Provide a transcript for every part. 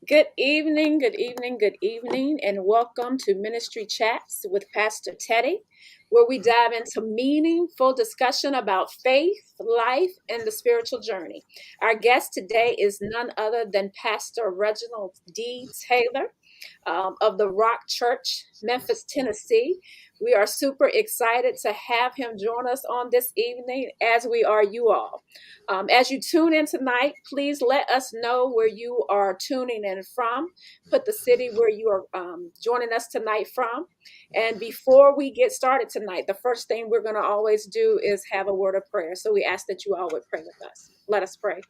Good evening, good evening, good evening, and welcome to Ministry Chats with Pastor Teddy, where we dive into meaningful discussion about faith, life, and the spiritual journey. Our guest today is none other than Pastor Reginald D. Taylor of the Rock Church, Memphis, Tennessee. We are super excited to have him join us on this evening, as we are you all. As you tune in tonight, please let us know where you are tuning in from. Put the city where you are joining us tonight from. And before we get started tonight, the first thing we're going to always do is have a word of prayer. So we ask that you all would pray with us. Let us pray.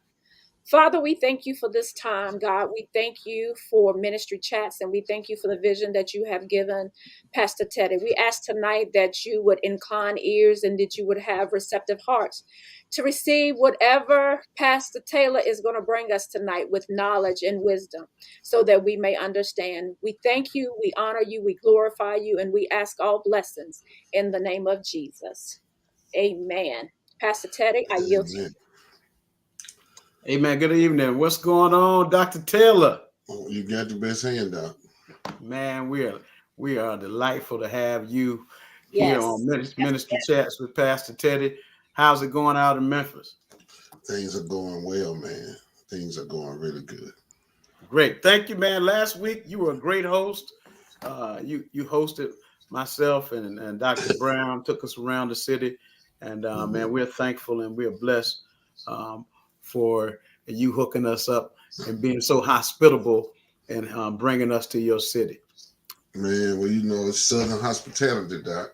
Father, we thank you for this time, God. We thank you for ministry chats, and we thank you for the vision that you have given Pastor Teddy. We ask tonight that you would incline ears and that you would have receptive hearts to receive whatever Pastor Taylor is going to bring us tonight with knowledge and wisdom so that we may understand. We thank you, we honor you, we glorify you, and we ask all blessings in the name of Jesus. Amen. Pastor Teddy, I yield to you. Amen. Amen. Good evening. What's going on, Dr. Taylor? Oh, you got the best hand out. Man, we are delightful to have you here Yes. on Ministry Chats with Pastor Teddy. How's it going out in Memphis? Things are going well, man. Things are going really good. Great. Thank you, man. Last week you were a great host. You hosted myself and Dr. Brown, took us around the city. And man, we're thankful and we're blessed for you hooking us up and being so hospitable and bringing us to your city. Man, well, you know, it's Southern hospitality, Doc.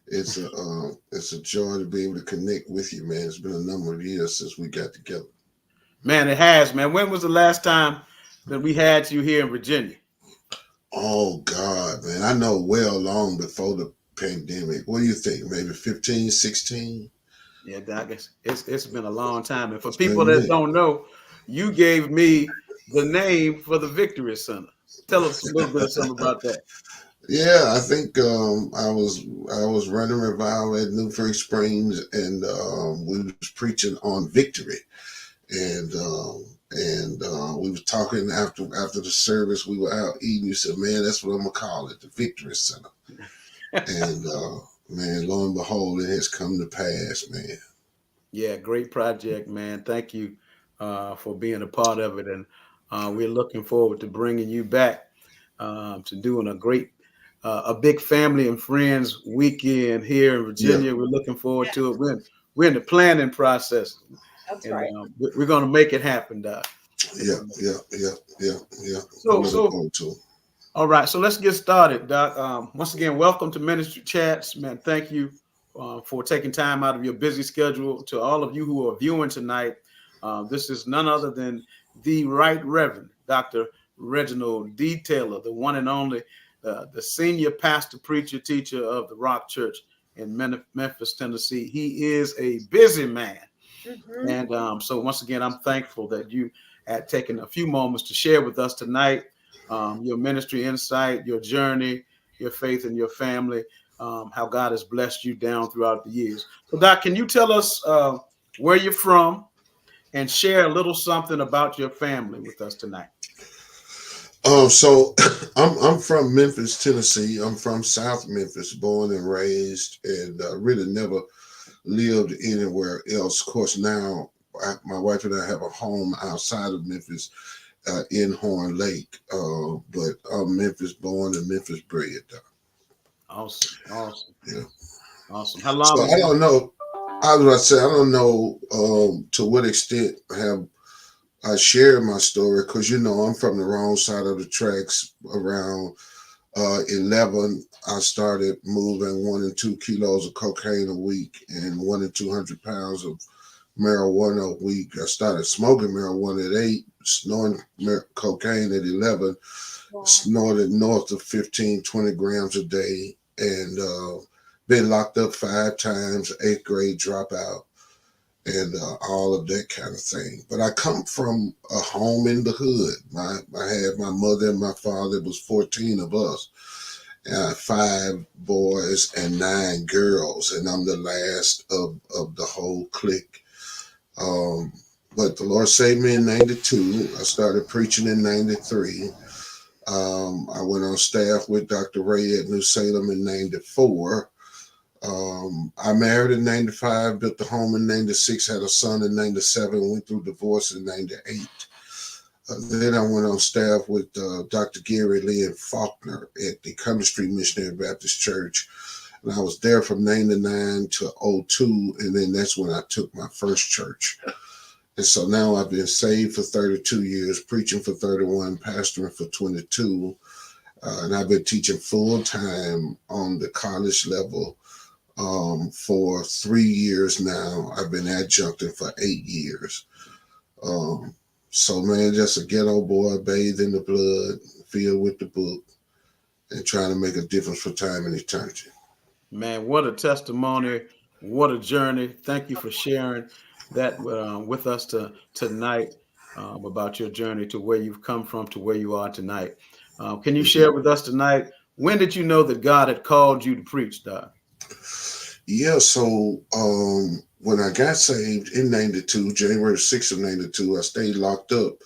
It's a joy to be able to connect with you, man. It's been a number of years since we got together. Man, it has, man. When was the last time that we had you here in Virginia? Oh, God, man. I know well long before the pandemic. What do you think? Maybe 15, 16? Yeah, Doc, it's been a long time. And for It's been people a that minute. don't know, you gave me the name for the Victory Center. Tell us a little bit of something about that. Yeah, I think I was running revival at New Fresh Springs, and we was preaching on victory, and we was talking after the service. We were out eating. You said, "Man, that's what I'm gonna call it, the Victory Center." And man, lo and behold, it has come to pass, man. Yeah, great project, man. Thank you for being a part of it. And we're looking forward to bringing you back to doing a big family and friends weekend here in Yeah, Virginia. We're looking forward to it. We're in the planning process, That's and right. we're going to make it happen, Doc. yeah. I'm looking So, forward to it. all right. So let's get started, Doc. Once again, welcome to Ministry Chats, man. Thank you for taking time out of your busy schedule. To all of you who are viewing tonight, this is none other than the Right Reverend Dr. Reginald D. Taylor, the one and only, the senior pastor, preacher, teacher of the Rock Church in Memphis, Tennessee. He is a busy man. Mm-hmm. And so once again, I'm thankful that you had taken a few moments to share with us tonight your ministry insight, your journey, your faith, and your family, how God has blessed you down throughout the years. So, Doc, can you tell us where you're from and share a little something about your family with us tonight? So I'm from Memphis, Tennessee. I'm from South Memphis, born and raised, and really never lived anywhere else. Of course, now my wife and I have a home outside of Memphis, in Horn Lake. But I'm Memphis born and Memphis bred. Awesome. Yeah. Awesome. How So long have I you? don't know. I was about to say I don't know to what extent have I shared my story, because you know I'm from the wrong side of the tracks. Around 11, I started moving 1 and 2 kilos of cocaine a week and 1 and 200 pounds of marijuana a week. I started smoking marijuana at 8, snorting cocaine at 11, Wow. snorted north of 15, 20 grams a day, and been locked up 5 times, 8th grade dropout, and all of that kind of thing. But I come from a home in the hood. I had my mother and my father. It was 14 of us, 5 boys and 9 girls, and I'm the last of the whole clique. Um, but the Lord saved me in '92. I started preaching in '93. I went on staff with Dr. Ray at New Salem in '94. I married in '95, built a home in '96, had a son in '97, went through divorce in '98. Then I went on staff with Dr. Gary Lee and Faulkner at the Cumber Street Missionary Baptist Church. And I was there from '99 to '02, and then that's when I took my first church. And so now I've been saved for 32 years, preaching for 31, pastoring for 22, and I've been teaching full time on the college level for 3 years now. I've been adjuncting for 8 years. Um, so, man, just a ghetto boy, bathed in the blood, filled with the book, and trying to make a difference for time and eternity. Man, what a testimony. What a journey. Thank you for sharing that with us tonight about your journey to where you've come from to where you are tonight. Can you Mhm. share with us tonight, when did you know that God had called you to preach, Doc? Yeah, so when I got saved in '92, January 6th of '92, I stayed locked up,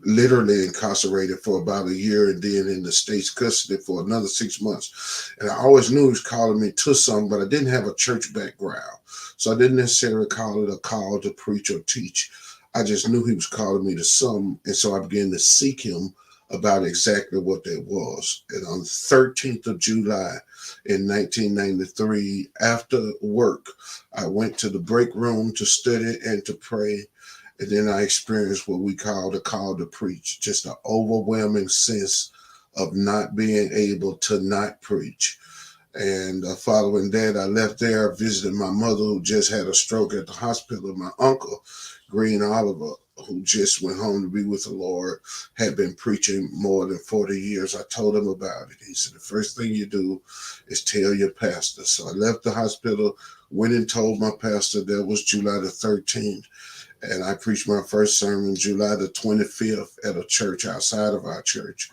literally incarcerated for about a year, and then in the state's custody for another 6 months. And I always knew he was calling me to something, but I didn't have a church background. So I didn't necessarily call it a call to preach or teach. I just knew he was calling me to something. And so I began to seek him about exactly what that was. And on the 13th of July in 1993, after work, I went to the break room to study and to pray, and then I experienced what we call the call to preach, just an overwhelming sense of not being able to not preach. And following that, I left there, visited my mother who just had a stroke at the hospital. My uncle, Green Oliver, who just went home to be with the Lord, had been preaching more than 40 years. I told him about it. He said, the first thing you do is tell your pastor. So I left the hospital, went and told my pastor. That was July the 13th. And I preached my first sermon July the 25th at a church outside of our church.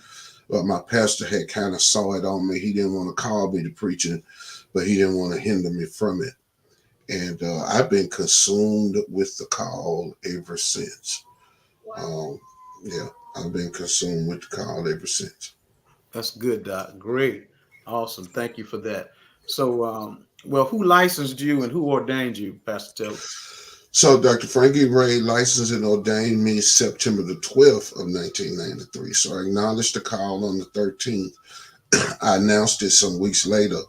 But my pastor had kind of saw it on me. He didn't want to call me to preaching, but he didn't want to hinder me from it. And I've been consumed with the call ever since. Wow. Um, yeah, I've been consumed with the call ever since. That's good, Doc. Great. Awesome. Thank you for that. So, well, who licensed you and who ordained you, Pastor Taylor? So Dr. Frankie Ray licensed and ordained me September the 12th of 1993. So I acknowledged the call on the 13th. I announced it some weeks later,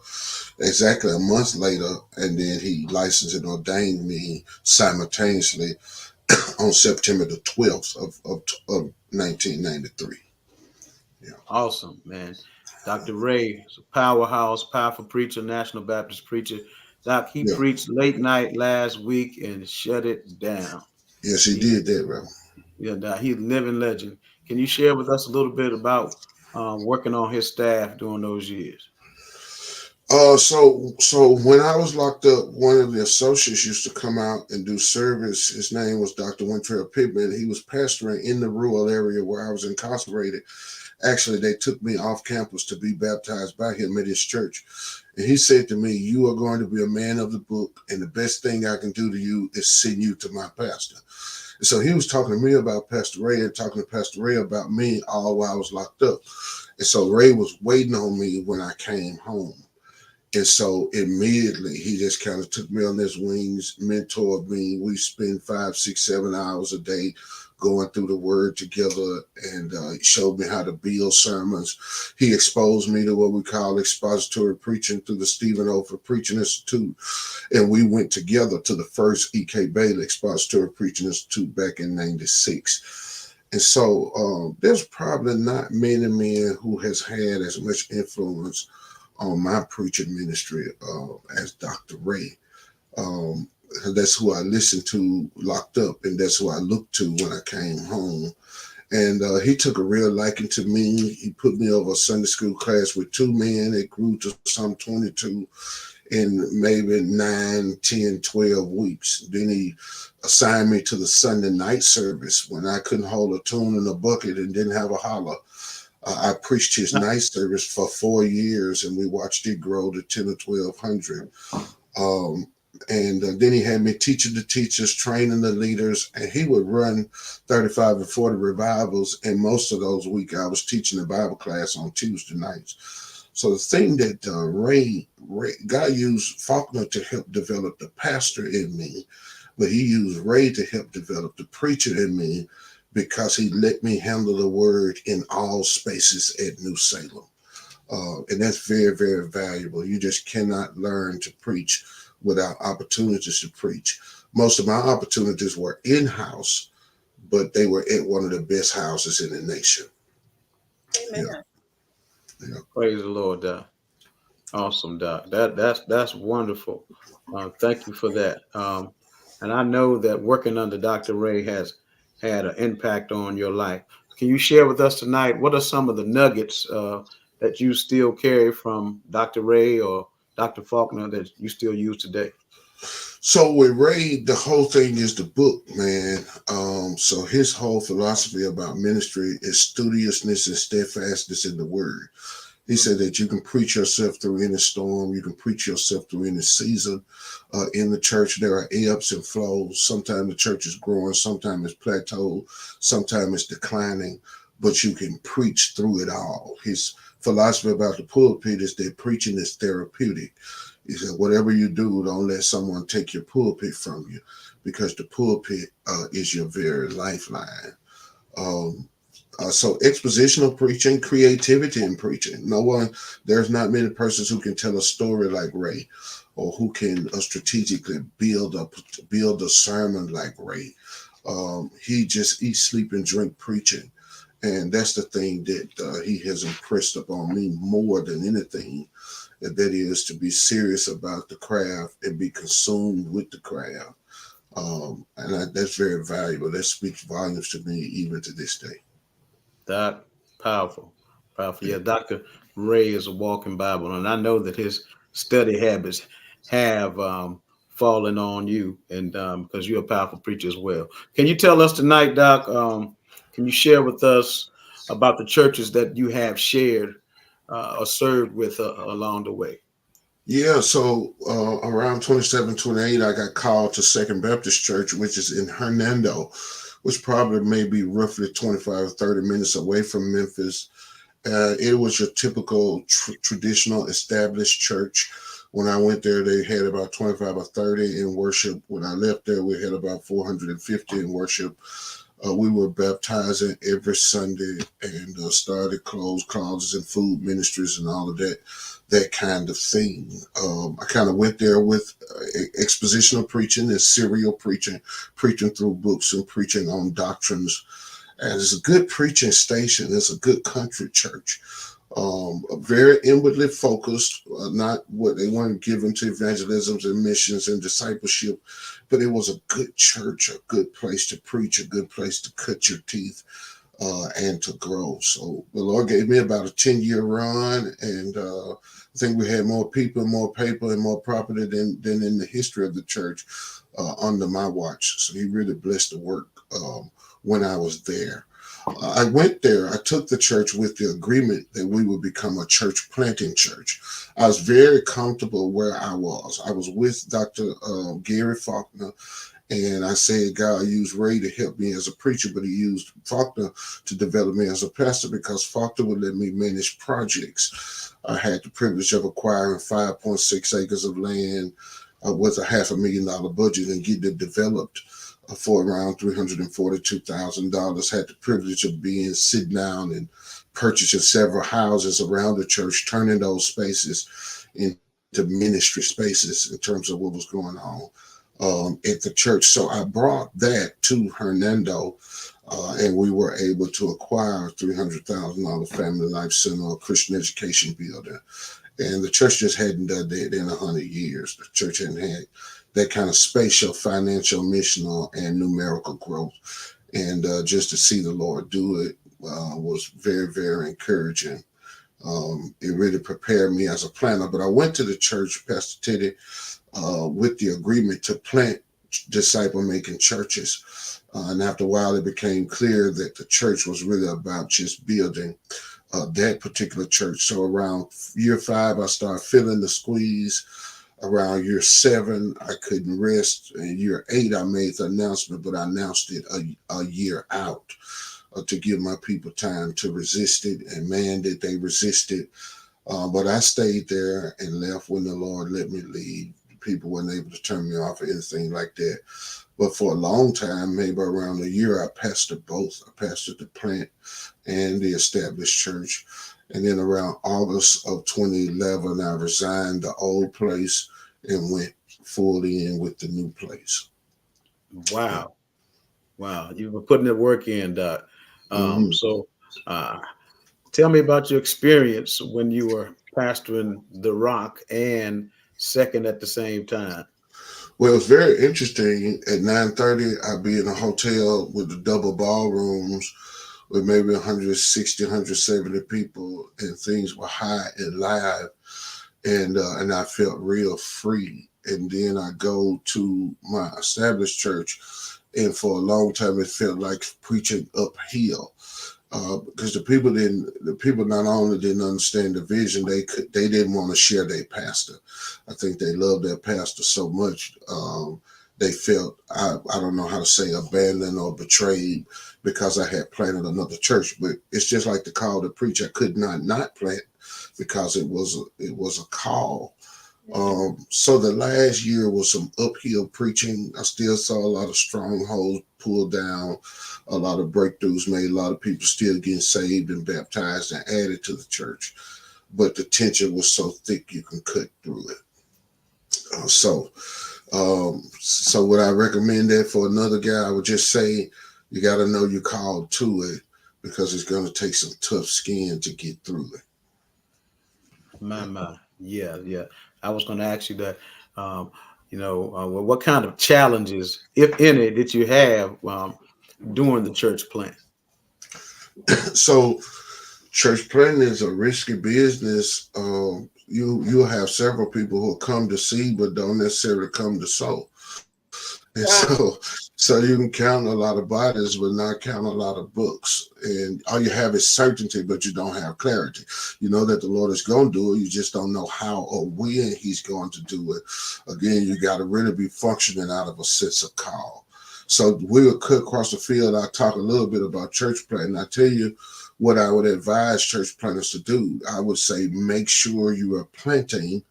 exactly a month later, and then he licensed and ordained me simultaneously on September the 12th of 1993. Yeah. Awesome, man. Dr. Ray is a powerhouse, powerful preacher, National Baptist preacher. Doc, he Yeah. preached late night last week and shut it down. Yes, he He, did that, bro. yeah, Doc, he's a living legend. Can you share with us a little bit about working on his staff during those years? So when I was locked up, one of the associates used to come out and do service. His name was Dr. Wintrell Pittman. He was pastoring in the rural area where I was incarcerated. Actually, they took me off campus to be baptized by him at his church. And he said to me, you are going to be a man of the book, and the best thing I can do to you is send you to my pastor. And so he was talking to me about Pastor Ray and talking to Pastor Ray about me all while I was locked up. And so Ray was waiting on me when I came home. And so immediately he just kind of took me on his wings, mentored me. We spend 5, 6, 7 hours a day going through the word together, and showed me how to build sermons. He exposed me to what we call expository preaching through the Stephen Olford Preaching Institute. And we went together to the first E.K. Bailey Expository Preaching Institute back in '96. And so there's probably not many men who has had as much influence on my preaching ministry as Dr. Ray. That's who I listened to locked up, and that's who I looked to when I came home. And he took a real liking to me. He put me over a Sunday school class with two men. It grew to some 22 in maybe 9, 10, 12 weeks. Then he assigned me to the Sunday night service when I couldn't hold a tune in a bucket and didn't have a holler. I preached his night service for 4 years, and we watched it grow to 10 or 1200. Um, and then he had me teaching the teachers, training the leaders, and he would run 35 or 40 revivals. And most of those weeks, I was teaching a Bible class on Tuesday nights. So the thing that Ray, God used Faulkner to help develop the pastor in me, but he used Ray to help develop the preacher in me because he let me handle the word in all spaces at New Salem. And that's very, very valuable. You just cannot learn to preach without opportunities to preach. Most of my opportunities were in-house, but they were at one of the best houses in the nation. Amen. Yeah. Praise the Lord, Doc. Awesome, Doc. That's wonderful. Thank you for that. And I know that working under Dr. Ray has had an impact on your life. Can you share with us tonight what are some of the nuggets that you still carry from Dr. Ray or Dr. Faulkner that you still use today? So with Ray, the whole thing is the book, man. So his whole philosophy about ministry is studiousness and steadfastness in the word. He said that you can preach yourself through any storm. You can preach yourself through any season. In the church, there are ebbs and flows. Sometimes the church is growing. Sometimes it's plateaued. Sometimes it's declining. But you can preach through it all. His philosophy about the pulpit is that preaching is therapeutic. He said, whatever you do, don't let someone take your pulpit from you, because the pulpit is your very lifeline. So expositional preaching, creativity in preaching. There's not many persons who can tell a story like Ray, or who can strategically build a sermon like Ray. He just eats, sleep, and drink preaching. And that's the thing that he has impressed upon me more than anything, and that is to be serious about the craft and be consumed with the craft. That's very valuable. That speaks volumes to me even to this day. That powerful. Yeah, Dr. Ray is a walking Bible, and I know that his study habits have fallen on you, and because you're a powerful preacher as well. Can you tell us tonight, Doc? Can you share with us about the churches that you have shared or served with along the way? Yeah, so around 27, 28, I got called to Second Baptist Church, which is in Hernando, which probably maybe roughly 25 or 30 minutes away from Memphis. It was your typical traditional established church. When I went there, they had about 25 or 30 in worship. When I left there, we had about 450 in worship. We were baptizing every Sunday and started closed closets and food ministries and all of that kind of thing. I kind of went there with expositional preaching and serial preaching through books and preaching on doctrines. And it's a good preaching station. It's a good country church. Very inwardly focused, not what they weren't given to evangelisms and missions and discipleship, but it was a good church, a good place to preach, a good place to cut your teeth and to grow. So the Lord gave me about a 10-year run, and I think we had more people, more paper, and more property than in the history of the church under my watch. So he really blessed the work when I was there. I went there. I took the church with the agreement that we would become a church planting church. I was very comfortable where I was. I was with Dr. Gary Faulkner, and I said God used Ray to help me as a preacher, but he used Faulkner to develop me as a pastor, because Faulkner would let me manage projects. I had the privilege of acquiring 5.6 acres of land with a $500,000 budget and getting it developed for around $342,000. Had the privilege of sitting down and purchasing several houses around the church, turning those spaces into ministry spaces in terms of what was going on at the church. So I brought that to Hernando, and we were able to acquire a $300,000 Family Life Center, a Christian education building. And the church just hadn't done that in 100 years. The church hadn't had that kind of spatial, financial, missional, and numerical growth. And just to see the Lord do it was very, very encouraging. It really prepared me as a planner. But I went to the church, Pastor Teddy, with the agreement to plant disciple making churches. And after a while, it became clear that the church was really about just building that particular church. So around year 5, I started feeling the squeeze. Around year 7, I couldn't rest. In year 8, I made the announcement, but I announced it a year out to give my people time to resist it. And man, did they resist it. But I stayed there and left when the Lord let me leave. People weren't able to turn me off or anything like that. But for a long time, maybe around a year, I pastored both. I pastored the plant and the established church. And then around August of 2011, I resigned the old place and went fully in with the new place. Wow. Wow. You were putting the work in, Doc. So tell me about your experience when you were pastoring the Rock and Second at the same time. Well, it's very interesting. At 9:30, I'd be in a hotel with the double ballrooms with maybe 160, 170 people, and things were high and live, and I felt real free. And then I go to my established church, and for a long time, it felt like preaching uphill. Because the people not only didn't understand the vision, they didn't want to share their pastor. I think they loved their pastor so much, they felt, I don't know how to say, abandoned or betrayed because I had planted another church. But it's just like the call to preach. I could not plant because it was a call. So the last year was some uphill preaching. I still saw a lot of strongholds pulled down, a lot of breakthroughs made, a lot of people still getting saved and baptized and added to the church. But the tension was so thick you can cut through it. So would I recommend that for another guy? I would just say you got to know you're called to it because it's going to take some tough skin to get through it. My. Yeah. I was going to ask you that. What kind of challenges, if any, did you have during the church plant? So, church planting is a risky business. You'll have several people who come to see, but don't necessarily come to sow. And Wow. so you can count a lot of bodies, but not count a lot of books. And all you have is certainty, but you don't have clarity. You know that the Lord is going to do it. You just don't know how or when He's going to do it. Again, you got to really be functioning out of a sense of call. So we will cut across the field. I talk a little bit about church planting. I tell you what I would advise church planters to do. I would say make sure you are planting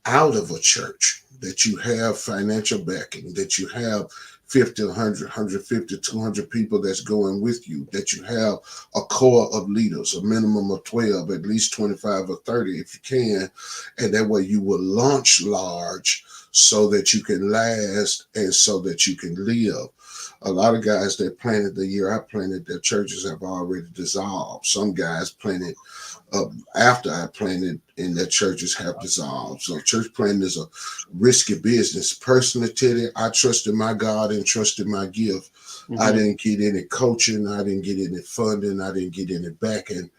out of a church, that you have financial backing, that you have 50, 100, 150, 200 people that's going with you, that you have a core of leaders, a minimum of 12, at least 25 or 30 if you can. And that way you will launch large so that you can last and so that you can live. A lot of guys that planted the year I planted, their churches have already dissolved. Some guys planted after I planted and their churches have dissolved. So church planting is a risky business. Personally, Teddy, I trusted my God and trusted my gift. Mm-hmm. I didn't get any coaching. I didn't get any funding. I didn't get any backing.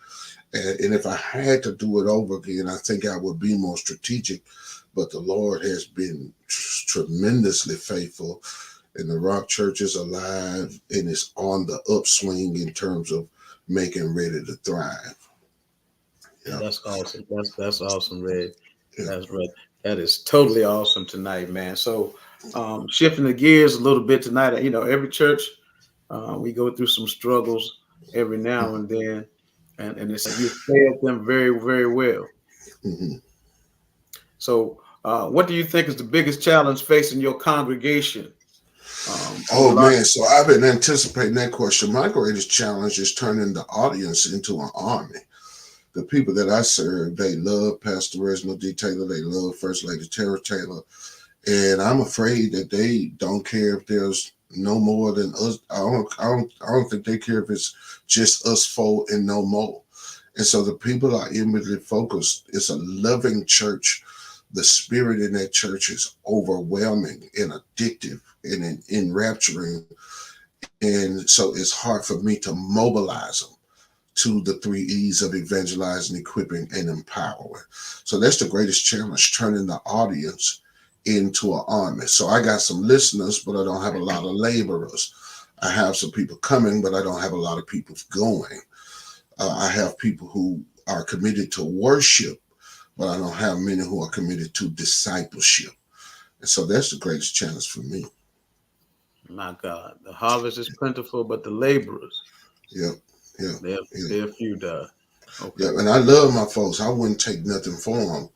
And if I had to do it over again, I think I would be more strategic. But the Lord has been tremendously faithful. And the Rock Church is alive and it's on the upswing in terms of making ready to thrive. Yeah. That's awesome. That's awesome, Red. Yeah. That's right. That is totally awesome tonight, man. So shifting the gears a little bit tonight, every church, we go through some struggles every now and then, and it's you fed them very, very well. Mm-hmm. So what do you think is the biggest challenge facing your congregation? Man, so I've been anticipating that question. My greatest challenge is turning the audience into an army. The people that I serve, they love Pastor Reginald D. Taylor. They love First Lady Tara Taylor. And I'm afraid that they don't care if there's no more than us. I don't think they care if it's just us four and no more. And so the people are inwardly focused. It's a loving church, The spirit in that church is overwhelming and addictive and enrapturing. And so it's hard for me to mobilize them to the three E's of evangelizing, equipping, and empowering. So that's the greatest challenge, turning the audience into an army. So I got some listeners, but I don't have a lot of laborers. I have some people coming, but I don't have a lot of people going. I have people who are committed to worship, but I don't have many who are committed to discipleship. And so that's the greatest challenge for me. My God, the harvest is plentiful, but the laborers, Yep. Yeah. they're few, Doug. Okay. Yeah. And I love my folks. I wouldn't take nothing for them.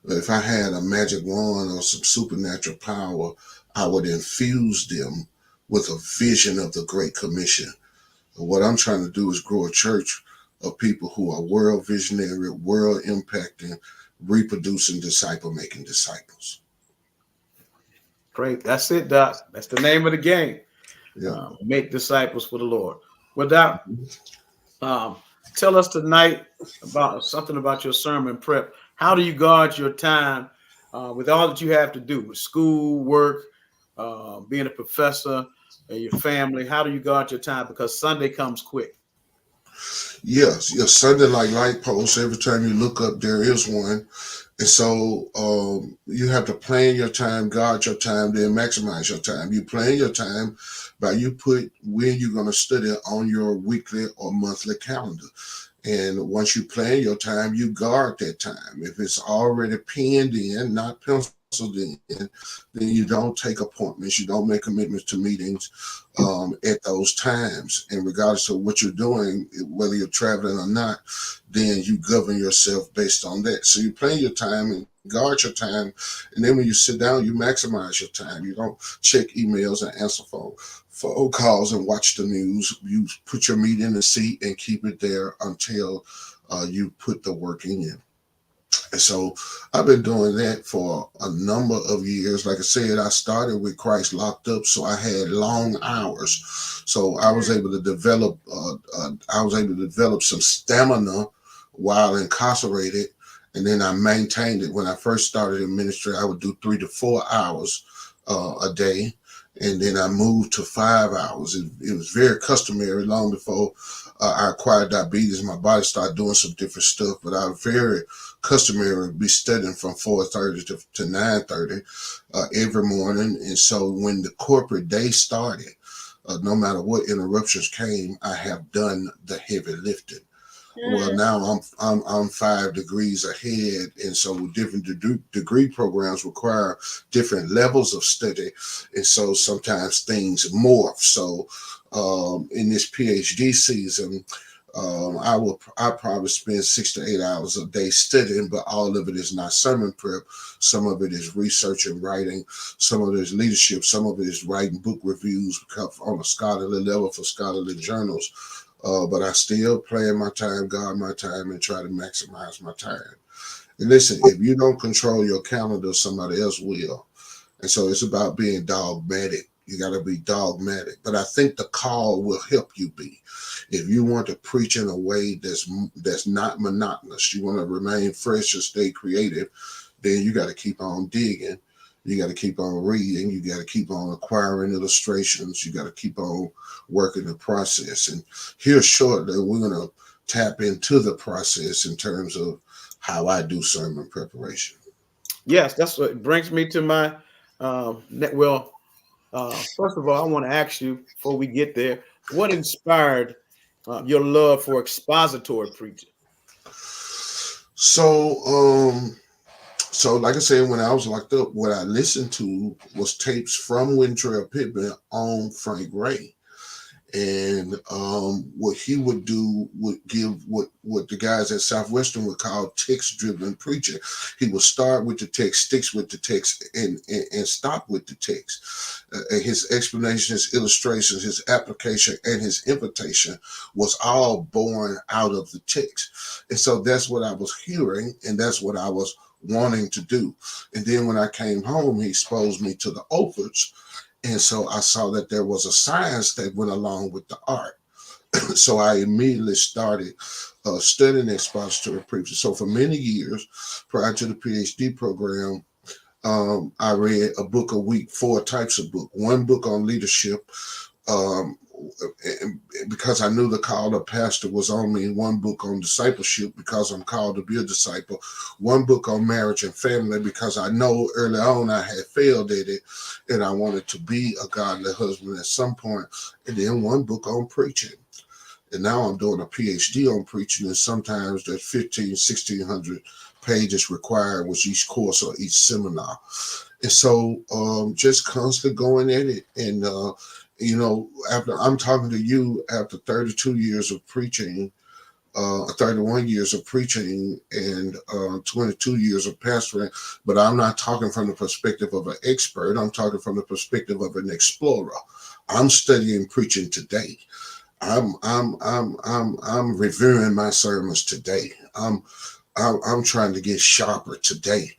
If I had a magic wand or some supernatural power, I would infuse them with a vision of the Great Commission. What I'm trying to do is grow a church of people who are world visionary, world impacting, reproducing, disciple making disciples. Great. That's it, Doc. That's the name of the game. Yeah. Make disciples for the Lord. Well, Doc, tell us tonight about something about your sermon prep. How do you guard your time with all that you have to do with school, work, being a professor, and your family? How do you guard your time? Because Sunday comes quick. Yes, Sunday like light posts. Every time you look up, there is one. And so you have to plan your time, guard your time, then maximize your time. You plan your time by you put when you're going to study on your weekly or monthly calendar. And once you plan your time, you guard that time. If it's already penned in, not penciled in, then you don't take appointments. You don't make commitments to meetings at those times. And regardless of what you're doing, whether you're traveling or not, then you govern yourself based on that. So you plan your time and guard your time. And then when you sit down, you maximize your time. You don't check emails and answer phone calls and watch the news. You put your meat in the seat and keep it there until you put the work in. And so I've been doing that for a number of years. Like I said, I started with Christ locked up, so I had long hours. So I was able to develop. Some stamina while incarcerated, and then I maintained it. When I first started in ministry, I would do 3 to 4 hours a day, and then I moved to 5 hours. It was very customary long before I acquired diabetes. My body started doing some different stuff, but I was very customary to be studying from 4:30 to 9:30 every morning. And so when the corporate day started, no matter what interruptions came, I have done the heavy lifting. Well, now I'm 5 degrees ahead, and so different degree programs require different levels of study, and so sometimes things morph. So in this PhD season, I probably spend 6 to 8 hours a day studying, but all of it is not sermon prep. Some of it is research and writing. Some of it is leadership. Some of it is writing book reviews on a scholarly level for scholarly journals. But I still plan my time, guard my time, and try to maximize my time. And listen, if you don't control your calendar, somebody else will. And so it's about being dogmatic. You got to be dogmatic. But I think the call will help you be. If you want to preach in a way that's not monotonous, you want to remain fresh and stay creative, then you got to keep on digging. You got to keep on reading. You got to keep on acquiring illustrations. You got to keep on working the process. And here shortly, we're going to tap into the process in terms of how I do sermon preparation. Yes, that's what brings me to my first of all, I want to ask you before we get there, what inspired your love for expository preaching? So like I said, when I was locked up, what I listened to was tapes from Wintrell Pittman on Frank Ray. And what he would do would give what the guys at Southwestern would call text-driven preaching. He would start with the text, sticks with the text, and stop with the text. His explanations, his illustrations, his application, and his invitation was all born out of the text. And so that's what I was hearing, and that's what I was wanting to do. And then when I came home, he exposed me to the Oprahs. And so I saw that there was a science that went along with the art. So I immediately started studying expository preaching. So for many years prior to the PhD program, I read a book a week, 4 types of book. One book on leadership, um, because I knew the call of pastor was on me. One book on discipleship because I'm called to be a disciple. One book on marriage and family because I know early on I had failed at it and I wanted to be a godly husband at some point. And then one book on preaching. And now I'm doing a PhD on preaching, and sometimes there's 1,600 pages required with each course or each seminar. And so just constantly going at it. And, after I'm talking to you after 32 years of preaching, 31 years of preaching and 22 years of pastoring, but I'm not talking from the perspective of an expert. I'm talking from the perspective of an explorer. I'm studying preaching today. I'm reviewing my sermons today. I'm trying to get sharper today.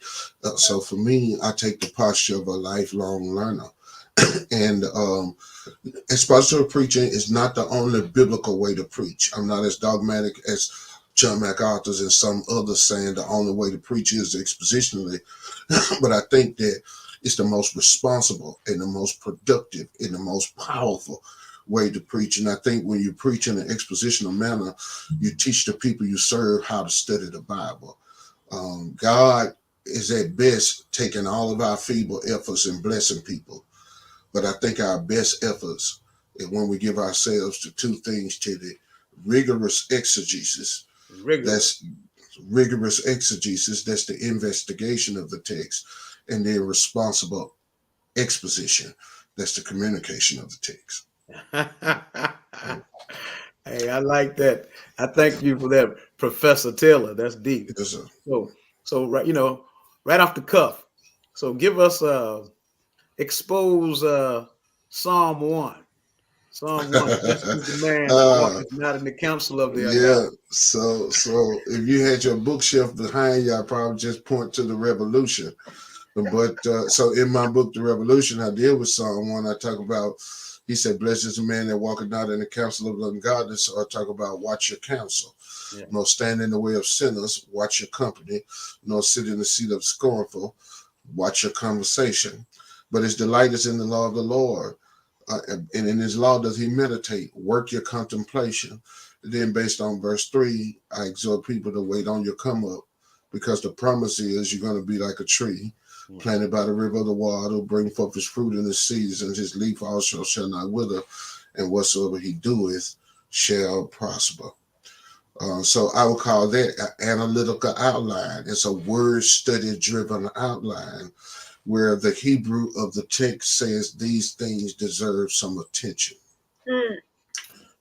So for me, I take the posture of a lifelong learner. And expository preaching is not the only biblical way to preach. I'm not as dogmatic as John MacArthur's and some others saying the only way to preach is expositionally, but I think that it's the most responsible and the most productive and the most powerful way to preach. And I think when you preach in an expositional manner, you teach the people you serve how to study the Bible. God is at best taking all of our feeble efforts and blessing people. But I think our best efforts is when we give ourselves to 2 things, Teddy: rigorous exegesis. Rigorous. That's rigorous exegesis. That's the investigation of the text. And then responsible exposition. That's the communication of the text. Hey, I like that. I thank you for that, Professor Taylor. That's deep. Yes, sir. So right, right off the cuff. So give us expose Psalm 1. Psalm 1. Blessed is the man that uh, walketh not in the counsel of the yeah. ungodly. So if you had your bookshelf behind you, I'd probably just point to the Revolution. But so in my book, The Revolution, I deal with Psalm 1. I talk about, he said, blessed is the man that walketh not in the counsel of the ungodly. So I talk about watch your counsel. Yeah. Nor stand in the way of sinners, watch your company. Nor sit in the seat of scornful, watch your conversation. But his delight is in the law of the Lord. And in his law does he meditate, work your contemplation. And then based on verse 3, I exhort people to wait on your come up, because the promise is you're going to be like a tree planted by the river of the water, bring forth his fruit in his season, his leaf also shall not wither, and whatsoever he doeth shall prosper. So I would call that an analytical outline. It's a word study driven outline where the Hebrew of the text says these things deserve some attention. Mm.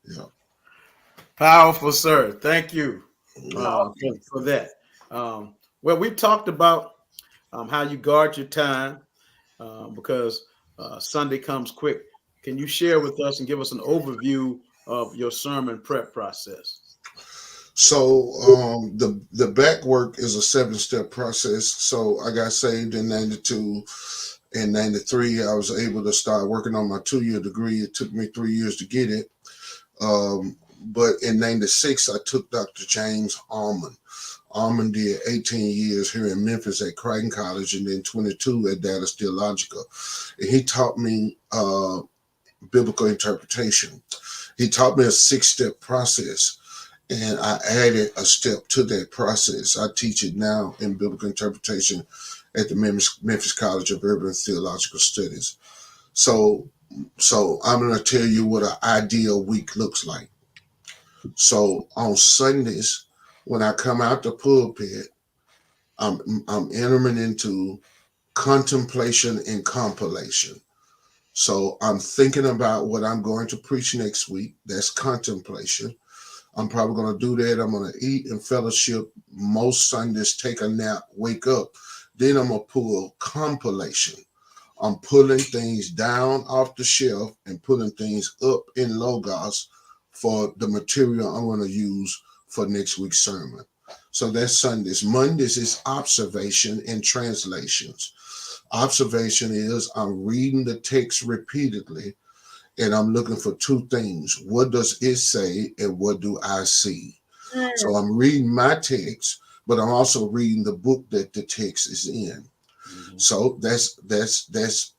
Yeah. Powerful, sir. Thank you Yeah. for that. Well, we talked about how you guard your time because Sunday comes quick. Can you share with us and give us an overview of your sermon prep process? So the back work is a 7-step process. So I got saved in 92. In 93, I was able to start working on my 2-year degree. It took me 3 years to get it. But in 96, I took Dr. James Almond. Almond did 18 years here in Memphis at Creighton College and then 22 at Dallas Theological. And he taught me biblical interpretation. He taught me a 6-step process, and I added a step to that process. I teach it now in biblical interpretation at the Memphis College of Urban Theological Studies. So I'm going to tell you what an ideal week looks like. So on Sundays, when I come out the pulpit, I'm entering into contemplation and compilation. So I'm thinking about what I'm going to preach next week. That's contemplation. I'm probably going to do that. I'm going to eat and fellowship most Sundays, take a nap, wake up. Then I'm going to pull compilation. I'm pulling things down off the shelf and putting things up in Logos for the material I'm going to use for next week's sermon. So that's Sundays. Mondays is observation and translations. Observation is I'm reading the text repeatedly and I'm looking for two things. What does it say, and what do I see? So Mm. I'm reading my text, but I'm also reading the book that the text is in. Mhm. So that's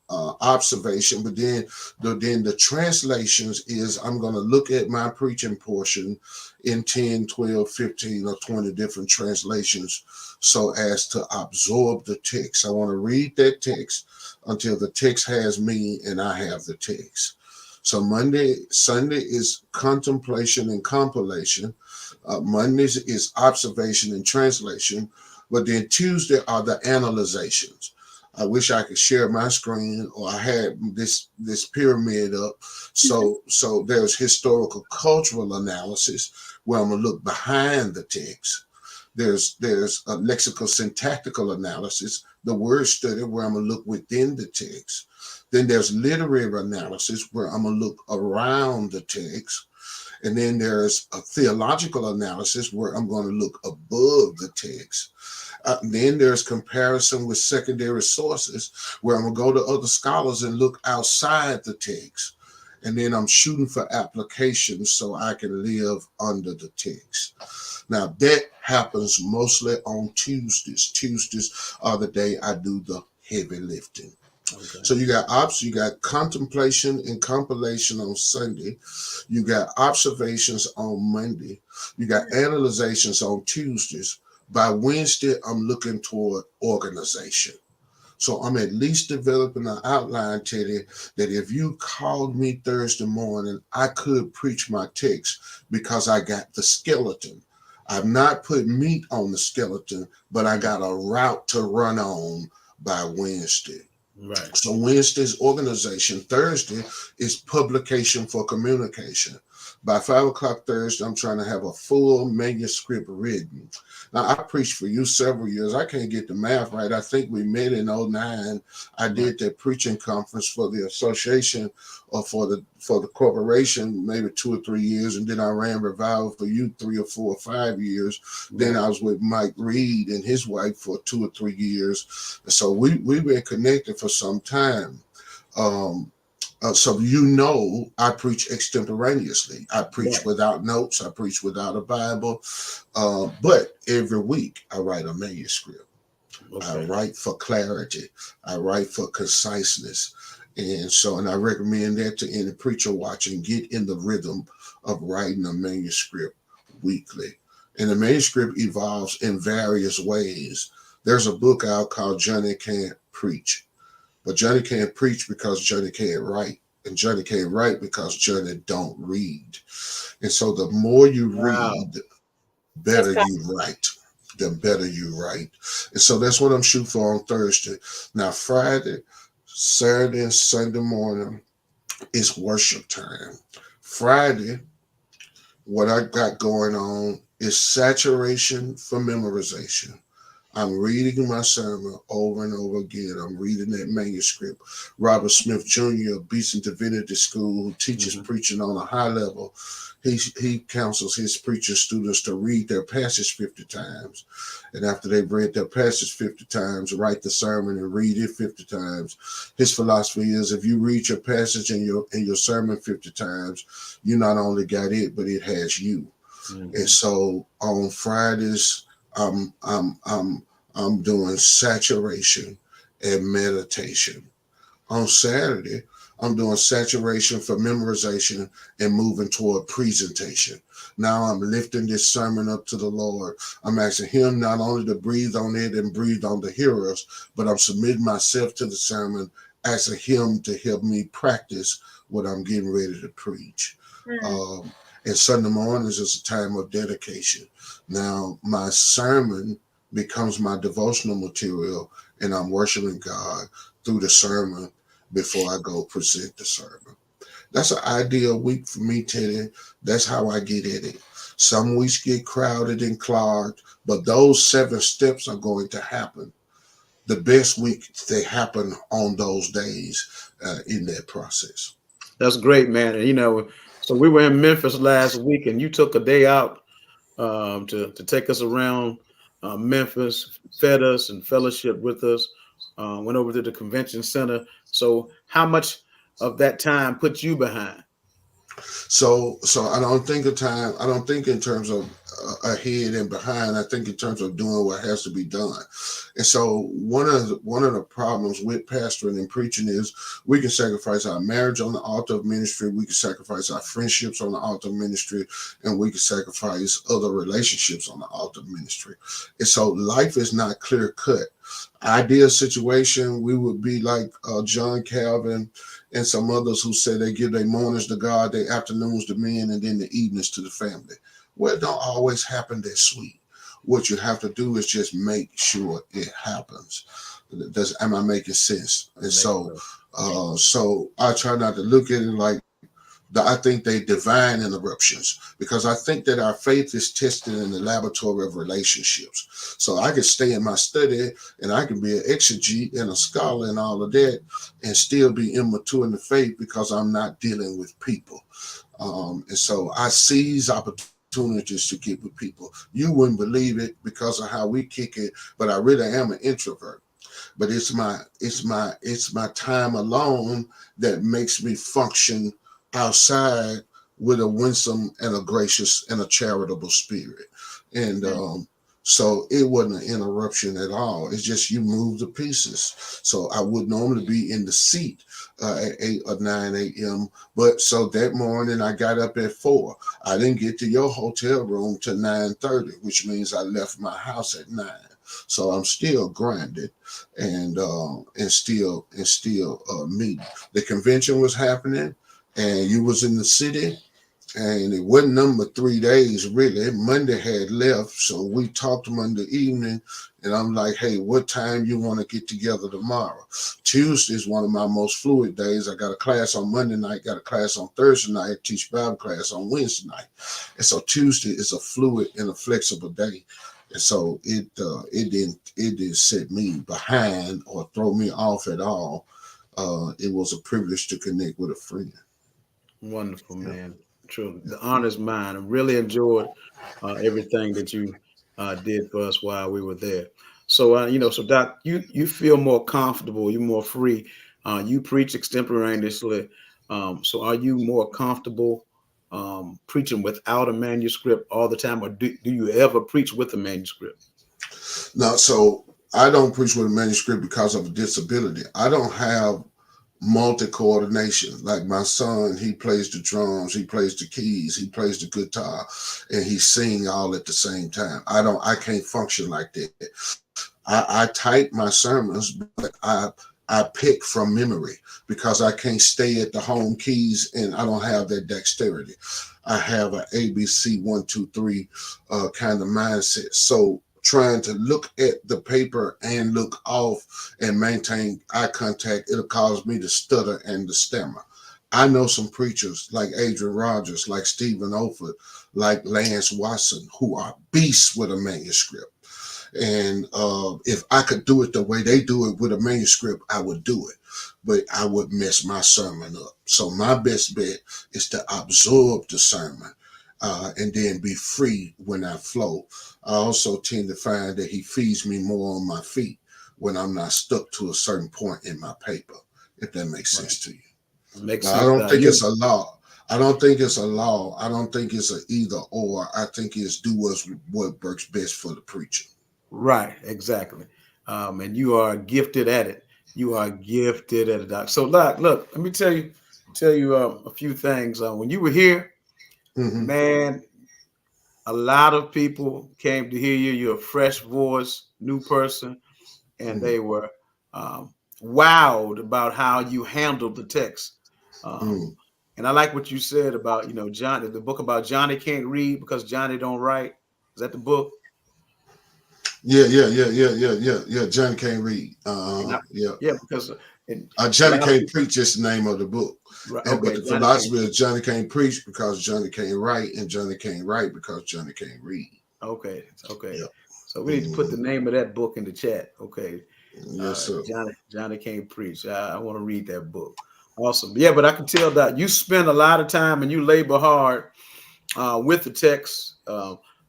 observation. But then the translations is I'm going to look at my preaching portion in 10, 12, 15, or 20 different translations so as to absorb the text. I want to read that text until the text has me and I have the text. So Sunday is contemplation and compilation. Mondays is observation and translation. But then Tuesday are the analyzations. I wish I could share my screen, or I had this pyramid up. So there's historical cultural analysis where I'm gonna look behind the text. There's a lexical syntactical analysis, the word study where I'm gonna look within the text. Then there's literary analysis where I'm gonna look around the text. And then there's a theological analysis where I'm going to look above the text. Then there's comparison with secondary sources where I'm going to go to other scholars and look outside the text. And then I'm shooting for applications so I can live under the text. Now, that happens mostly on Tuesdays. Tuesdays are the day I do the heavy lifting. Okay. So you got contemplation and compilation on Sunday. You got observations on Monday. You got analyzations on Tuesdays. By Wednesday, I'm looking toward organization. So I'm at least developing an outline, Teddy, that if you called me Thursday morning, I could preach my text because I got the skeleton. I've not put meat on the skeleton, but I got a route to run on by Wednesday. Right. So Wednesday's organization, Thursday is publication for communication. By 5 o'clock Thursday, I'm trying to have a full manuscript written. Now, I preached for you several years. I can't get the math right. I think we met in '09. I Right. did that preaching conference for the association or for the corporation, maybe 2 or 3 years, and then I ran revival for you 3 or 4 or 5 years. Then Right. I was with Mike Reed and his wife for 2 or 3 years. So we've been connected for some time. Um, so I preach extemporaneously. I preach Right. without notes. I preach without a Bible. But every week I write a manuscript. I Okay. write for clarity. I write for conciseness. And I recommend that to any preacher watching. Get in the rhythm of writing a manuscript weekly. And the manuscript evolves in various ways. There's a book out called Johnny Can't Preach. But Johnny can't preach because Johnny can't write. And Johnny can't write because Johnny don't read. And so the more you Wow. read, That's better you write. The better you write. And so that's what I'm shooting for on Thursday. Now, Friday, Saturday, and Sunday morning is worship time. Friday, what I got going on is saturation for memorization. I'm reading my sermon over and over again. I'm reading that manuscript. Robert Smith Jr. of Beeson Divinity School, who teaches Mhm. preaching on a high level, he counsels his preaching students to read their passage 50 times. And after they've read their passage 50 times, write the sermon and read it 50 times. His philosophy is if you read your passage and your sermon 50 times, you not only got it, but it has you. And Mhm. so on Fridays, I'm I'm I'm I'm doing saturation and meditation. On Saturday, I'm doing saturation for memorization and moving toward presentation. Now I'm lifting this sermon up to the Lord. I'm asking Him not only to breathe on it and breathe on the hearers, but I'm submitting myself to the sermon, asking Him to help me practice what I'm getting ready to preach. Mm. Um, and Sunday mornings is a time of dedication. Now, my sermon becomes my devotional material, and I'm worshiping God through the sermon before I go present the sermon. That's an ideal week for me, Teddy. That's how I get at it. Some weeks get crowded and clogged, but those 7 steps are going to happen. The best week they happen on those days in that process. That's great, man. And so we were in Memphis last week, and you took a day out to take us around Memphis, fed us and fellowship with us. Went over to the convention center. So, how much of that time put you behind? So I don't think of time. I don't think in terms of ahead and behind. I think in terms of doing what has to be done. And so one of the problems with pastoring and preaching is we can sacrifice our marriage on the altar of ministry. We can sacrifice our friendships on the altar of ministry, and we can sacrifice other relationships on the altar of ministry. And so life is not clear cut. Ideal situation, we would be like John Calvin and some others who say they give their mornings to God, their afternoons to men, and then the evenings to the family. Well, it don't always happen that sweet. What you have to do is just make sure it happens. Am I making sense? And so I try not to look at it like I think they divine interruptions because I think that our faith is tested in the laboratory of relationships. So I can stay in my study and I can be an exegete and a scholar and all of that and still be immature in the faith because I'm not dealing with people. And so I seize opportunities to get with people. You wouldn't believe it because of how we kick it, but I really am an introvert. But it's my time alone that makes me function outside with a winsome and a gracious and a charitable spirit. And so it wasn't an interruption at all. It's just you move the pieces. So I would normally be in the seat at 8 or 9 a.m. But so that morning I got up at 4. I didn't get to your hotel room till 9:30, which means I left my house at 9. So I'm still grinding and still meeting. The convention was happening and you was in the city and it wasn't number 3 days really. Monday had left, so we talked Monday evening, and I'm like, "Hey, what time you want to get together tomorrow?" Tuesday is one of my most fluid days. I got a class on Monday night, got a class on Thursday night, teach Bible class on Wednesday night, and so Tuesday is a fluid and a flexible day. And so it didn't set me behind or throw me off at all. It was a privilege to connect with a friend. Wonderful, Yeah. man. True. The honor's mine. I really enjoyed everything that you did for us while we were there. So, so Doc, you feel more comfortable, you're more free. You preach extemporaneously. So, are you more comfortable preaching without a manuscript all the time, or do you ever preach with a manuscript? Now, so I don't preach with a manuscript because of a disability. I don't have multi-coordination. Like my son, he plays the drums, he plays the keys, he plays the guitar, and he sing all at the same time. I can't function like that. I type my sermons, but I pick from memory because I can't stay at the home keys and I don't have that dexterity. I have an ABC 1 2 3 kind of mindset. So trying to look at the paper and look off and maintain eye contact, it'll cause me to stutter and to stammer. I know some preachers like Adrian Rogers, like Stephen Olford, like Lance Watson, who are beasts with a manuscript. And if I could do it the way they do it with a manuscript, I would do it. But I would mess my sermon up. So my best bet is to absorb the sermon and then be free when I flow. I also tend to find that he feeds me more on my feet when I'm not stuck to a certain point in my paper, if that makes sense to you. Makes Now, I sense. don't think it's a law. I don't think it's a law. I don't think it's an either or. I think it's do what works best for the preacher. Right, exactly. And you are gifted at it. You are gifted at it, Doc. So, Doc, look, let me tell you a few things. When you were here, Mm-hmm. man, a lot of people came to hear you. You're a fresh voice, new person, and Mm-hmm. they were wowed about how you handled the text. Um, Mm-hmm. and I like what you said about, Johnny, the book about Johnny can't read because Johnny don't write. Is that the book? Yeah. Johnny can't read. And I, Yeah. yeah, because and a Johnny lot of can't people, preach is the name of the book. right, But okay, the Johnny can't. philosophy is Johnny can't preach because Johnny can't write, and Johnny can't write because Johnny can't read. Okay. Yeah. So we need to put Mm-hmm. the name of that book in the chat. Okay, Yes, sir. Johnny can't preach. I want to read that book. Awesome. Yeah, but I can tell that you spend a lot of time and you labor hard with the text.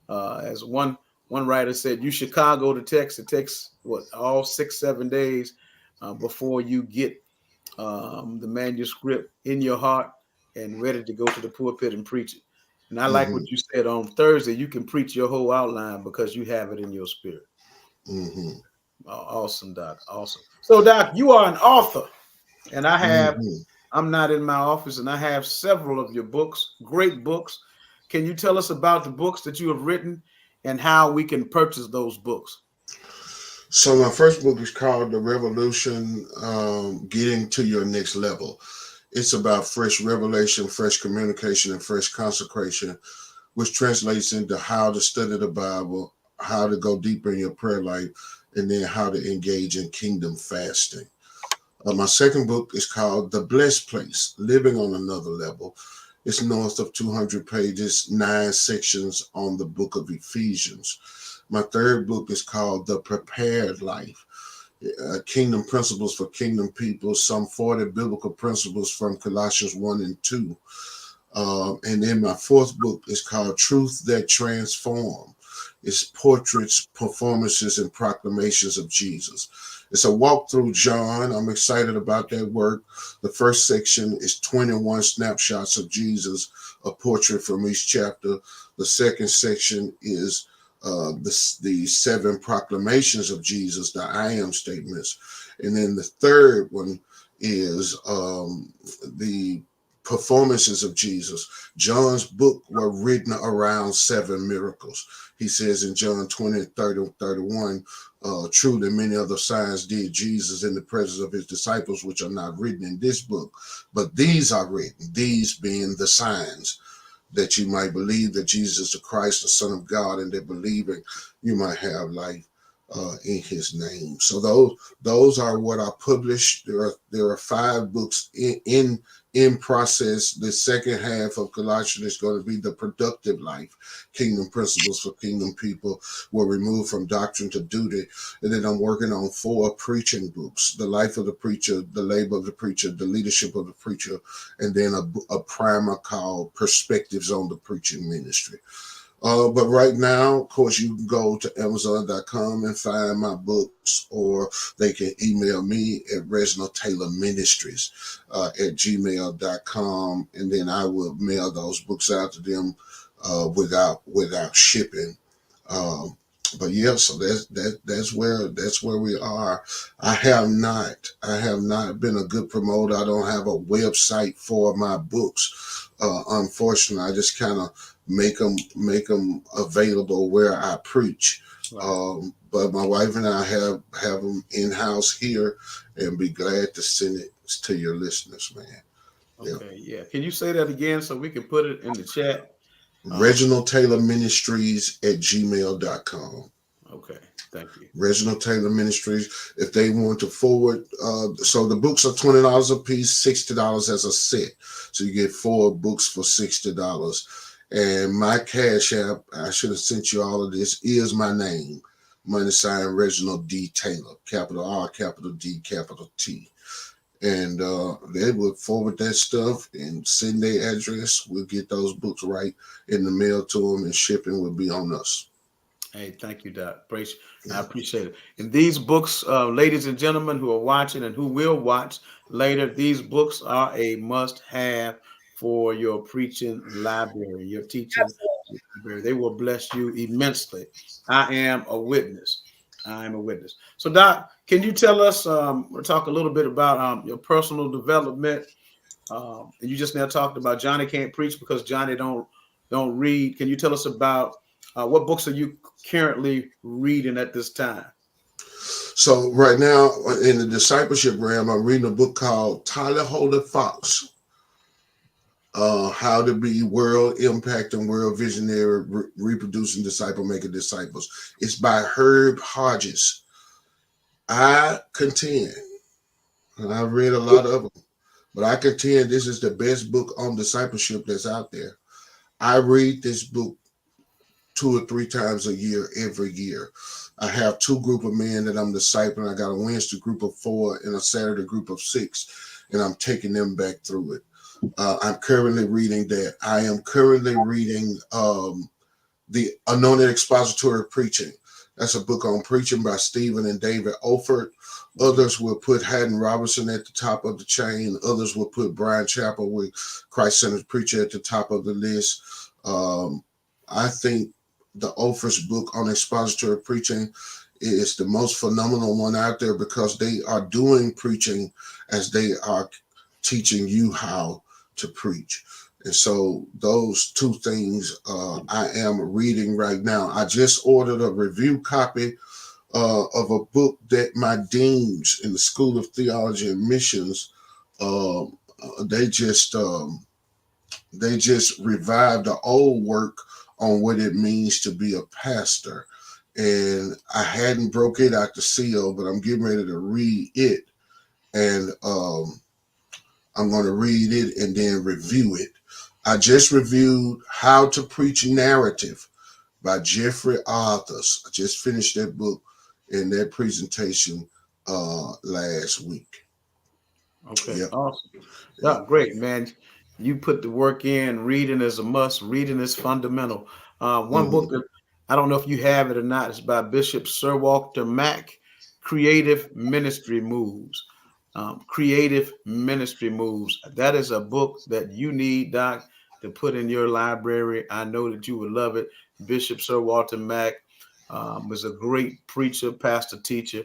As one writer said, you Chicago the text. It takes what all 6-7 days before you get the manuscript in your heart and ready to go to the pulpit and preach it. And I like Mm-hmm. what you said on Thursday. You can preach your whole outline because you have it in your spirit. Mm-hmm. Awesome, Doc. Awesome. So, Doc, you are an author, and Mm-hmm. I'm not in my office, and I have several of your books, great books. Can you tell us about the books that you have written and how we can purchase those books? So my first book is called The Revolution, Getting to Your Next Level. It's about fresh revelation, fresh communication, and fresh consecration, which translates into how to study the Bible, how to go deeper in your prayer life, and then how to engage in kingdom fasting. My second book is called The Blessed Place, Living on Another Level. It's north of 200 pages, 9 sections on the book of Ephesians. My third book is called The Prepared Life, Kingdom Principles for Kingdom People, some 40 biblical principles from Colossians 1 and 2. And then my fourth book is called Truth That Transform. It's portraits, performances, and proclamations of Jesus. It's a walk through John. I'm excited about that work. The first section is 21 snapshots of Jesus, a portrait from each chapter. The second section is the 7 proclamations of Jesus, the I am statements. And then the third one is the performances of Jesus. John's book were written around 7 miracles. He says in John 20, 30, 31, truly many other signs did Jesus in the presence of his disciples, which are not written in this book, but these are written, these being the signs, that you might believe that Jesus is the Christ, the Son of God, and that believing you might have life in his name. So those are what I published. There are 5 books in process. The second half of Colossians is going to be the productive life, kingdom principles for kingdom people. We're removed from doctrine to duty. And then I'm working on 4 preaching books: the life of the preacher, the labor of the preacher, the leadership of the preacher, and then a primer called Perspectives on the Preaching Ministry. But right now, of course, you can go to Amazon.com and find my books, or they can email me at Reginald Taylor Ministries at gmail.com, and then I will mail those books out to them without shipping. Um, but yeah, so that's where we are. I have not been a good promoter. I don't have a website for my books. Unfortunately, I just kind of make them available where I preach. Right. But my wife and I have them in house here, and be glad to send it to your listeners, man. Yeah. Okay. Yeah. Can you say that again so we can put it in the chat? Reginald Taylor Ministries at gmail.com. Okay. Thank you. Reginald Taylor Ministries. If they want to forward, so the books are $20 a piece, $60 as a set. So you get 4 books for $60. And my Cash App, I should have sent you all of this, is my name. Money sign Reginald D. Taylor, capital R, capital D, capital T. And they would forward that stuff and send their address. We'll get those books right in the mail to them, and shipping will be on us. Hey, thank you, Doc. I appreciate it. And these books, ladies and gentlemen who are watching and who will watch later, these books are a must-have for your preaching library, your teaching library. They will bless you immensely. I am a witness. I am a witness. So, Doc, can you tell us, or talk a little bit about your personal development? And you just now talked about Johnny can't preach because Johnny don't read. Can you tell us about what books are you currently reading at this time? So right now in the discipleship realm, I'm reading a book called Tyler Holder Fox, How to Be World Impact and World Visionary, Reproducing Disciple Making Disciples. It's by Herb Hodges. I contend, and I've read a lot of them, but I contend this is the best book on discipleship that's out there. I read this book 2 or 3 times a year, every year. I have 2 group of men that I'm discipling. I got a Wednesday group of 4 and a Saturday group of 6, and I'm taking them back through it. I'm currently reading that. I am currently reading the Anointed Expository Preaching. That's a book on preaching by Stephen and David Olford. Others will put Haddon Robertson at the top of the chain. Others will put Brian Chappell with Christ-Centered Preacher at the top of the list. I think the Olford's book on expository preaching is the most phenomenal one out there because they are doing preaching as they are teaching you how to preach. And so those two things I am reading right now. I just ordered a review copy of a book that my deans in the School of Theology and Missions they just revived the old work on what it means to be a pastor. And I hadn't broke it out the seal, but I'm getting ready to read it. And I'm going to read it and then review it. I just reviewed How to Preach Narrative by Jeffrey Arthurs. I just finished that book in that presentation last week. Okay, yep. Awesome. Yeah, great, man. You put the work in. Reading is a must. Reading is fundamental. One book that I don't know if you have it or not. It's by Bishop Sir Walter Mack, Creative Ministry Moves. Creative Ministry Moves. That is a book that you need, Doc, to put in your library. I know that you would love it. Bishop Sir Walter Mack was a great preacher, pastor, teacher,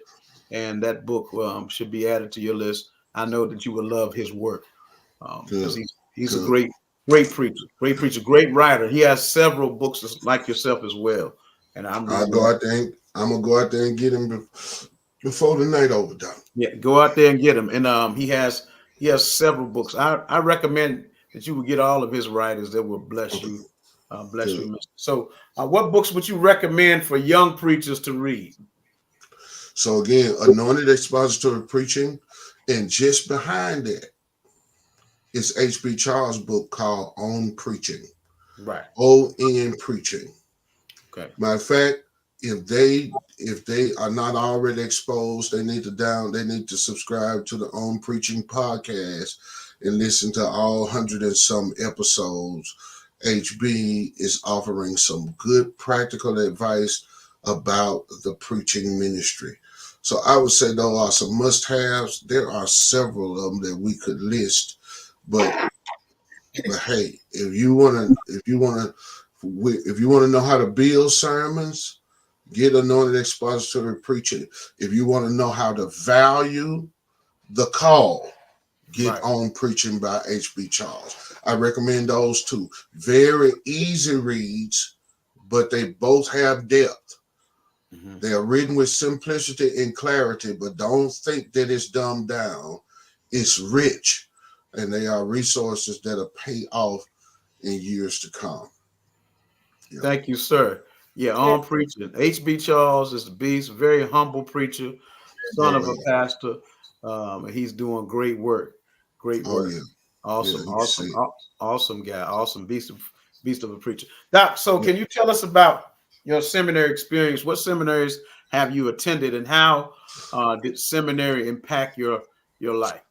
and that book should be added to your list. I know that you would love his work because he's a great preacher, great writer. He has several books like yourself as well. And I'm gonna go out there and get him before the night over, Doc. Yeah, go out there and get him. And he has several books. I recommend that you would get all of his writers that will bless you. Bless you. So what books would you recommend for young preachers to read? So again, Anointed Expository Preaching, and just behind that is H.B. Charles' book called On Preaching. Right. O-N Preaching. Okay. Matter of fact, if they are not already exposed, they need to subscribe to the On Preaching podcast and listen to all 100 and some episodes. HB is offering some good practical advice about the preaching ministry. So I would say those are some must-haves. There are several of them that we could list, but hey, if you want to know how to build sermons, get Anointed Expository Preaching. If you want to know how to value the call, get On Preaching by H.B. Charles. I recommend those two. Very easy reads, but they both have depth. Mm-hmm. They are written with simplicity and clarity, but don't think that it's dumbed down. It's rich, and they are resources that'll pay off in years to come. Yep. Thank you, sir. Yeah, On Preaching. H.B. Charles is the beast, very humble preacher, son of a pastor. He's doing great work. Great work. Yeah. Awesome, awesome guy. Awesome beast of a preacher. Doc, so can you tell us about your seminary experience? What seminaries have you attended, and how did seminary impact your life?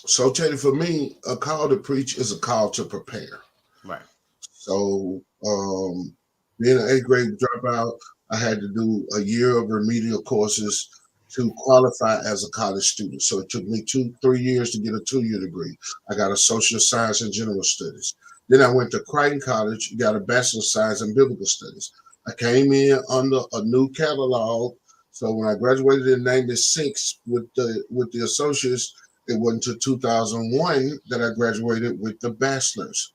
So, Teddy, for me, a call to preach is a call to prepare. Right. So, being an 8th grade dropout, I had to do a year of remedial courses to qualify as a college student. So it took me 3 years to get a 2-year degree. I got a social science and general studies. Then I went to Crichton College, got a bachelor of science and biblical studies. I came in under a new catalog. So when I graduated in '96 with the associates, it wasn't until 2001 that I graduated with the bachelor's.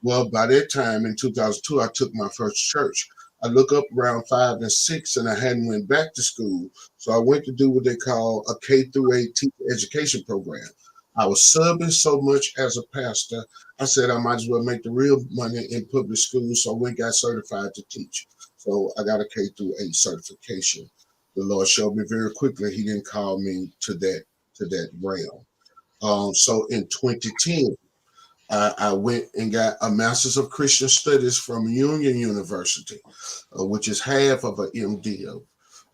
Well, by that time in 2002, I took my first church. I look up around 5 and 6, and I hadn't went back to school. So I went to do what they call a K-8 teacher education program. I was subbing so much as a pastor, I said I might as well make the real money in public school. So I went and got certified to teach. So I got a K-8 certification. The Lord showed me very quickly He didn't call me to that realm. So in 2010, I went and got a Master's of Christian Studies from Union University, which is half of an MDiv.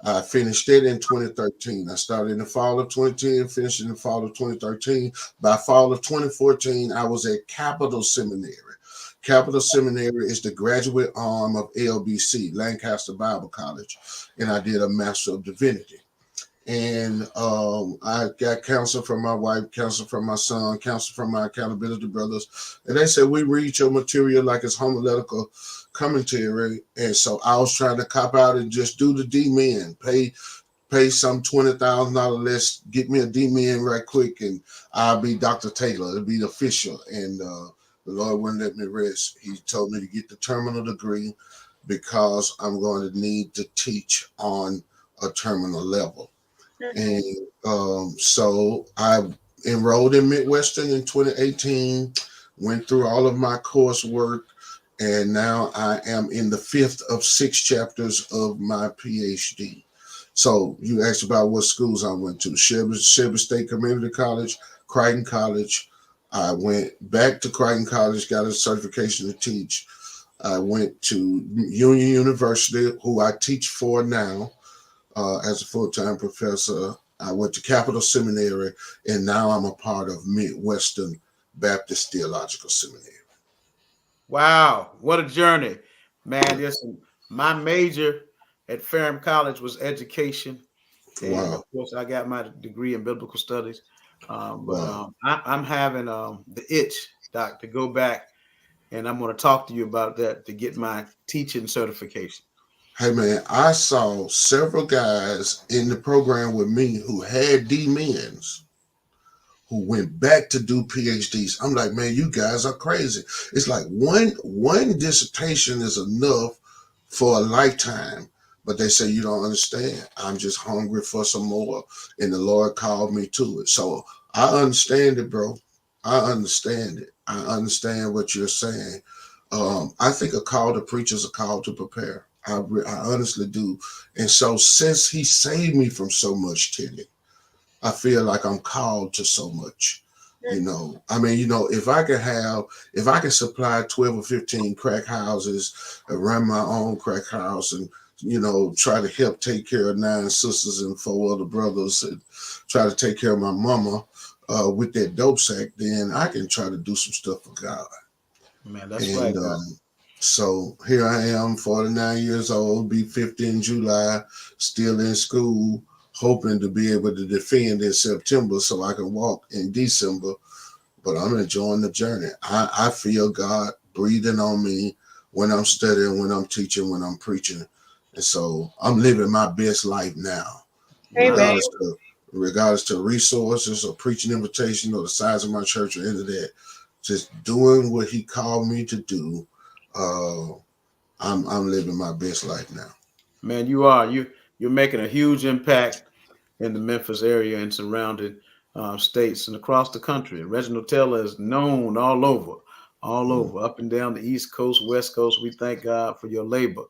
I finished it in 2013. I started in the fall of 2010, finished in the fall of 2013. By fall of 2014, I was at Capital Seminary. Capital Seminary is the graduate arm of LBC, Lancaster Bible College, and I did a Master of Divinity. And I got counsel from my wife, counsel from my son, counsel from my accountability brothers, and they said we read your material like it's homiletical commentary. And so I was trying to cop out and just do the D-men, pay some $20,000 less, get me a D-men right quick, and I'll be Dr. Taylor. It'll be the official. And the Lord wouldn't let me rest. He told me to get the terminal degree because I'm going to need to teach on a terminal level. And so I enrolled in Midwestern in 2018, went through all of my coursework, and now I am in the 5th of 6 chapters of my PhD. So you asked about what schools I went to. Shelby State Community College, Crichton College. I went back to Crichton College, got a certification to teach. I went to Union University, who I teach for now. As a full-time professor. I went to Capital Seminary, and now I'm a part of Midwestern Baptist Theological Seminary. Wow, what a journey, man. Listen, my major at Ferrum College was education, and of Wow. course, I got my degree in biblical studies. Wow. I'm having the itch, Doc, to go back, and I'm going to talk to you about that to get my teaching certification. Hey, man, I saw several guys in the program with me who had D-men's who went back to do PhDs. I'm like, man, you guys are crazy. It's like one dissertation is enough for a lifetime. But they say, you don't understand. I'm just hungry for some more. And the Lord called me to it. So I understand it, bro. I understand it. I understand what you're saying. I think a call to preach is a call to prepare. I honestly do. And so since he saved me from so much, Teddy, I feel like I'm called to so much. You know, I mean, you know, if I can supply 12 or 15 crack houses and run my own crack house and, you know, try to help take care of 9 sisters and 4 other brothers and try to take care of my mama with that dope sack, then I can try to do some stuff for God. Man, that's And right, Doc. so here I am, 49 years old, be 50 in July, still in school, hoping to be able to defend in September so I can walk in December. But I'm enjoying the journey. I feel God breathing on me when I'm studying, when I'm teaching, when I'm preaching. And so I'm living my best life now, Amen. regardless to resources or preaching invitation or the size of my church or any of that. Just doing what he called me to do. I'm living my best life now. Man, you are. You're making a huge impact in the Memphis area and surrounding states and across the country. Reginald Taylor is known all Mm. over, up and down the East Coast, West Coast. We thank God for your labor.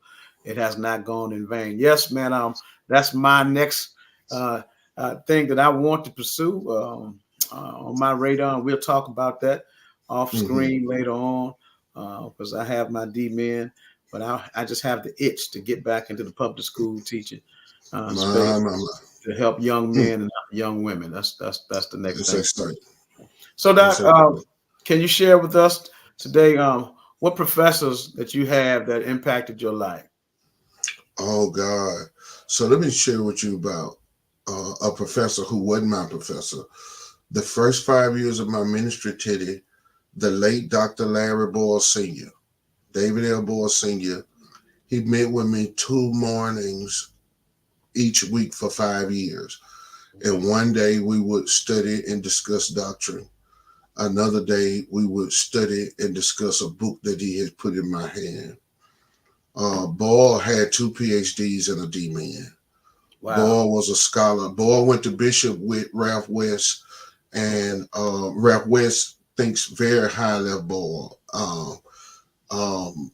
It has not gone in vain. Yes, man. That's my next thing that I want to pursue on my radar. And we'll talk about that off Mm-hmm. screen later on because I have my D-men, but I just have the itch to get back into the public school teaching space My. to help young Mm. men and young women. That's the next It's thing for me. exciting. So, It's Doc, exciting. can you share with us today what professors that you have that impacted your life? Oh God. So let me share with you about a professor who wasn't my professor. The first 5 years of my ministry, Teddy, the late Dr. Larry Boyle Sr., David L. Boyle Sr., he met with me 2 mornings each week for 5 years. And one day we would study and discuss doctrine. Another day we would study and discuss a book that he had put in my hand. Boyle had 2 PhDs and a D-man. Wow. Boyle was a scholar. Boyle went to Bishop with Ralph West, and Ralph West thinks very highly of Boyle. Um,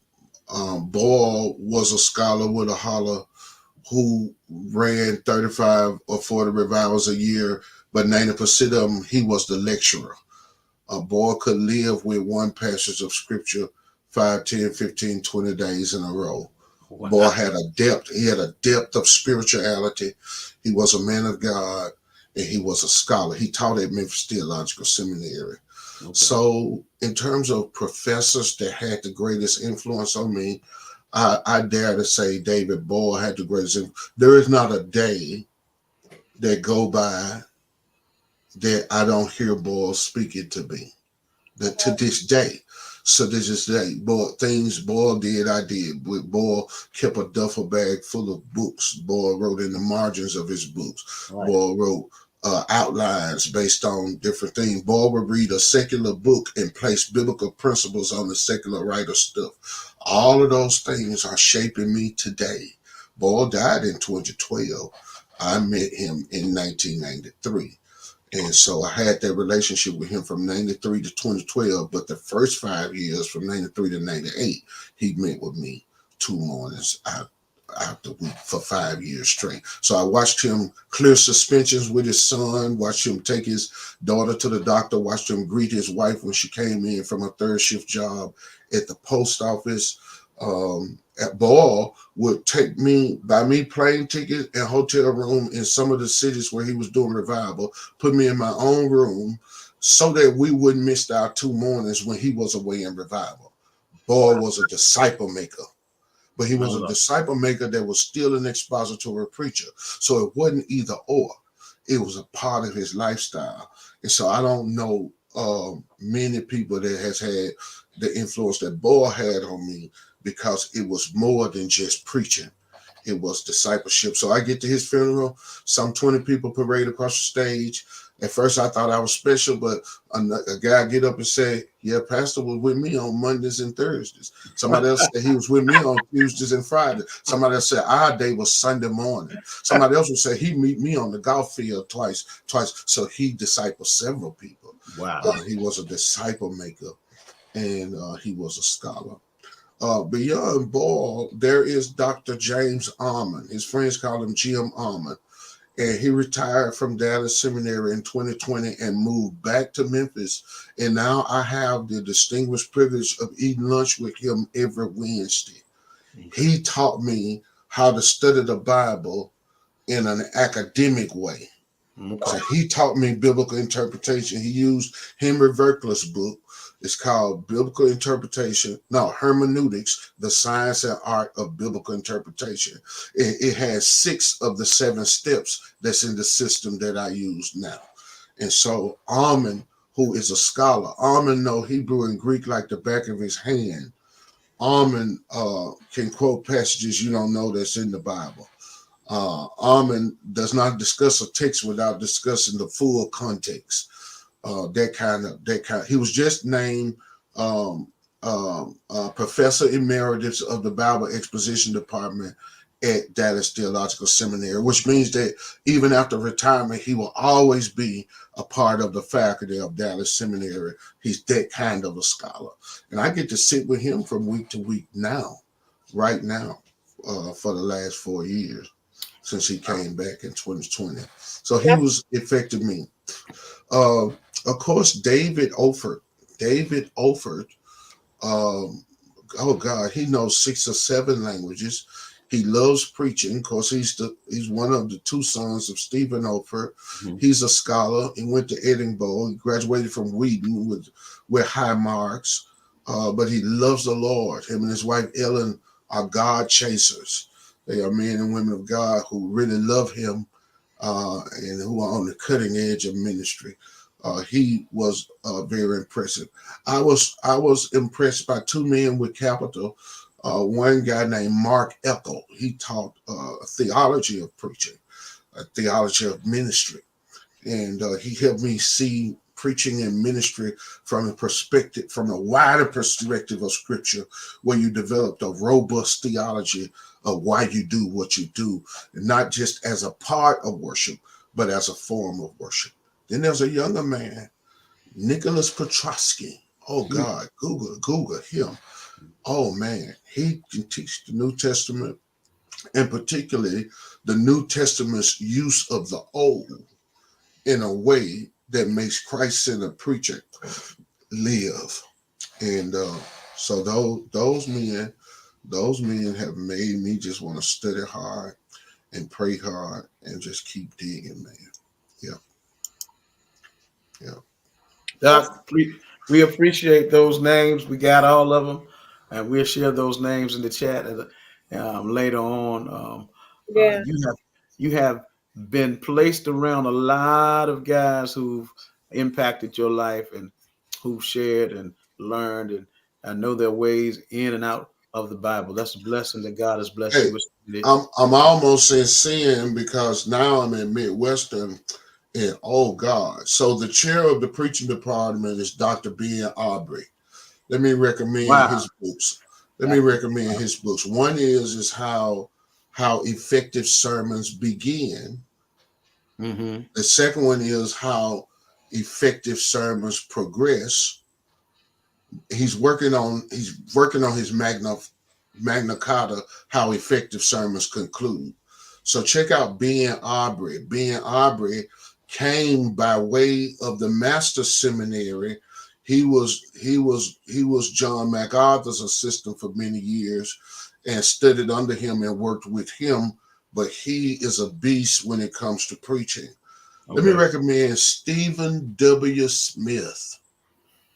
Boyle was a scholar with a holler who ran 35 or 40 revivals a year, but 90% of them, he was the lecturer. A boy could live with one passage of scripture 5, 10, 15, 20 days in a row. Boy Wow. had a depth. He had a depth of spirituality. He was a man of God, and he was a scholar. He taught at Memphis Theological Seminary. Okay. So in terms of professors that had the greatest influence on me, I dare to say David Boyle had the greatest influence. There is not a day that go by that I don't hear Boyle speaking to me. That to this day. So this is day. Boyle, things Boyle did, I did. Boyle kept a duffel bag full of books. Boyle wrote in the margins of his books. Right. Boyle wrote outlines based on different things. Boyle would read a secular book and place biblical principles on the secular writer stuff. All of those things are shaping me today. Boyle died in 2012. I met him in 1993. And so I had that relationship with him from 93 to 2012. But the first 5 years, from 93 to 98, he met with me 2 mornings out the week for 5 years straight. So I watched him clear suspensions with his son, watched him take his daughter to the doctor, watched him greet his wife when she came in from a third shift job at the post office. At Ball would take me, buy me plane tickets and hotel room in some of the cities where he was doing revival, put me in my own room so that we wouldn't miss our 2 mornings when he was away in revival. Ball was a disciple maker, but he was a disciple maker that was still an expository preacher. So it wasn't either or. It was a part of his lifestyle. And so I don't know many people that has had the influence that Ball had on me, because it was more than just preaching. It was discipleship. So I get to his funeral, some 20 people parade across the stage. At first I thought I was special, but a guy get up and say, yeah, Pastor was with me on Mondays and Thursdays. Somebody else said he was with me on Tuesdays and Fridays. Somebody else said our day was Sunday morning. Somebody else would say he meet me on the golf field twice. So he discipled several people. Wow. He was a disciple maker, and he was a scholar. Beyond Ball, there is Dr. James Almond. His friends call him Jim Almond. And he retired from Dallas Seminary in 2020 and moved back to Memphis. And now I have the distinguished privilege of eating lunch with him every Wednesday. He taught me how to study the Bible in an academic way. Okay. So he taught me biblical interpretation. He used Henry Verkler's book. It's called Biblical Interpretation. No, Hermeneutics, the Science and Art of Biblical Interpretation. It has 6 of the 7 steps that's in the system that I use now. And so Almond, who is a scholar, Almond know Hebrew and Greek like the back of his hand. Almond can quote passages you don't know that's in the Bible. Almond does not discuss a text without discussing the full context. He was just named Professor Emeritus of the Bible Exposition Department at Dallas Theological Seminary, which means that even after retirement, he will always be a part of the faculty of Dallas Seminary. He's that kind of a scholar. And I get to sit with him from week to week now, right now, for the last 4 years since he came back in 2020. So he was affected me. Of course, David Oford. David Oford, oh God, he knows 6 or 7 languages. He loves preaching. Of course, he's one of the 2 sons of Stephen Oford. Mm-hmm. He's a scholar. He went to Edinburgh. He graduated from Wheaton with high marks. But he loves the Lord. Him and his wife Ellen are God chasers. They are men and women of God who really love him and who are on the cutting edge of ministry. He was very impressive. I was impressed by 2 men with capital. One guy named Mark Eckel. He taught theology of preaching, theology of ministry, and he helped me see preaching and ministry from a wider perspective of Scripture, where you developed a robust theology of why you do what you do, and not just as a part of worship, but as a form of worship. Then there's a younger man, Nicholas Petrosky. Oh God, Google him. Oh man, he can teach the New Testament, and particularly the New Testament's use of the Old in a way that makes Christ-centered preaching live. And so those men have made me just want to study hard and pray hard and just keep digging, man. Yeah. Doc, We appreciate those names. We got all of them, and we'll share those names in the chat later on. Yeah. You have been placed around a lot of guys who've impacted your life and who've shared and learned and know their ways in and out of the Bible. That's a blessing that God has blessed Hey, you with. I'm almost in sin because now I'm in Midwestern, and oh God. So the chair of the preaching department is Dr. Ben Aubrey. Let me recommend Wow. his books. One is how effective sermons begin. Mm-hmm. The second one is how effective sermons progress. He's working on his Magna Carta, how effective sermons conclude. So check out Ben Aubrey. Ben Aubrey came by way of the Master Seminary. He was John MacArthur's assistant for many years and studied under him and worked with him. But he is a beast when it comes to preaching. Let me Okay. recommend Stephen W. Smith.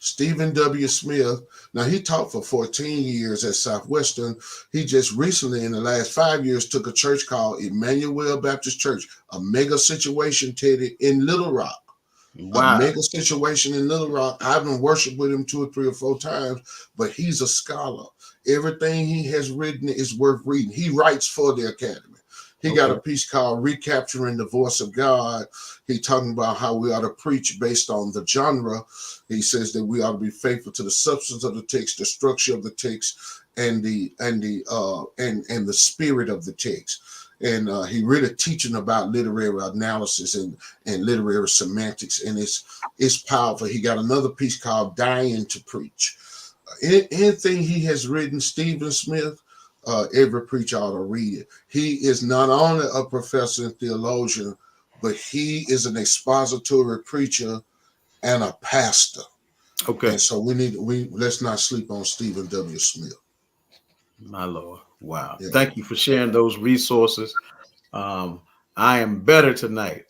Stephen W. Smith. Now, he taught for 14 years at Southwestern. He just recently, in the last 5 years, took a church called Emmanuel Baptist Church, a mega situation, Teddy, in Little Rock. A Wow. mega situation in Little Rock. I've been worshiped with him 2 or 3 or 4 times, but he's a scholar. Everything he has written is worth reading. He writes for the Academy. He got Okay. a piece called Recapturing the Voice of God. He talking about how we ought to preach based on the genre. He says that we ought to be faithful to the substance of the text, the structure of the text, and the spirit of the text. And he really teaching about literary analysis and literary semantics, and it's powerful. He got another piece called Dying to Preach. Anything he has written, Stephen Smith, every preacher ought to read it. He is not only a professor and theologian, but he is an expository preacher and a pastor. Okay. And so let's not sleep on Stephen W. Smith. My Lord. Wow. Yeah. Thank you for sharing those resources. Um, I am better tonight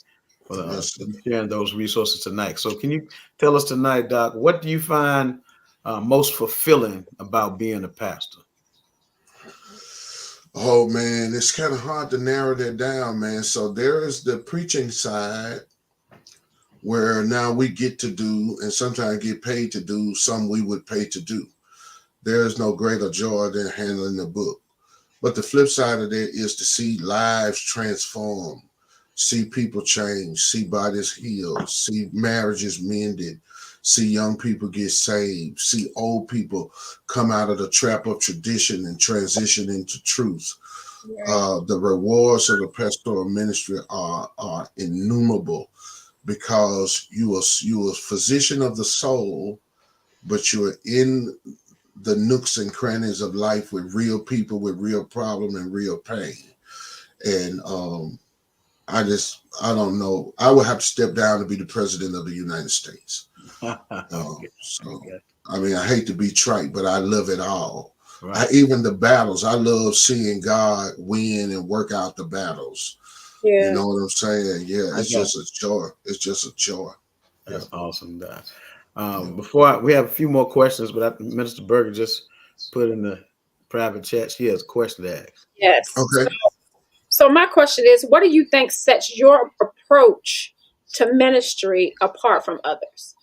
for Yes, sir. sharing those resources tonight. So, can you tell us tonight, Doc, what do you find most fulfilling about being a pastor? Oh man, it's kind of hard to narrow that down, man. So there is the preaching side where now we get to do and sometimes get paid to do some we would pay to do. There is no greater joy than handling the book. But the flip side of that is to see lives transform, see people change, see bodies healed, see marriages mended, see young people get saved, see old people come out of the trap of tradition and transition into truth. Right. The rewards of the pastoral ministry are innumerable because you are a physician of the soul, but you're in the nooks and crannies of life with real people with real problem and real pain. And I don't know. I would have to step down to be the president of the United States. Okay. So Okay. I mean, I hate to be trite, but I love it all. Right. Even the battles, I love seeing God win and work out the battles. You Yeah. know what I'm saying? Yeah, I it's got just a joy. It's just a joy. Yeah, That's awesome, Doc. yeah. We have a few more questions, but Minister Berger just put in the private chat. She has a question to ask. Yes. Okay. So my question is, what do you think sets your approach to ministry apart from others?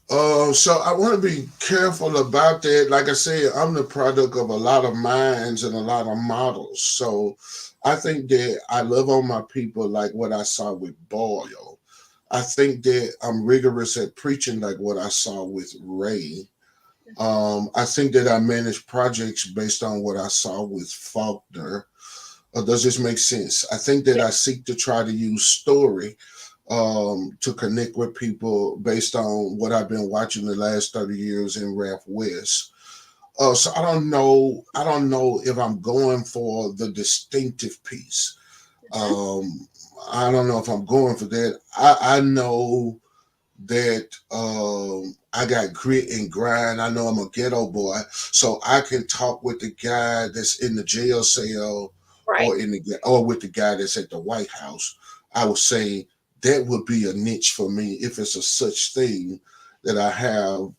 So I want to be careful about that. Like I said, I'm the product of a lot of minds and a lot of models. So I think that I love on my people like what I saw with Boyle. I think that I'm rigorous at preaching like what I saw with Ray. I think that I manage projects based on what I saw with Faulkner. Does this make sense? I think that Yeah. I seek to try to use story to connect with people based on what I've been watching the last 30 years in Ralph West. So I don't know. I don't know if I'm going for the distinctive piece. Mhm. Um, I don't know if I'm going for that. I know that I got grit and grind. I know I'm a ghetto boy, so I can talk with the guy that's in the jail cell Right. or with the guy that's at the White House. I would say that would be a niche for me if it's a such thing. that I have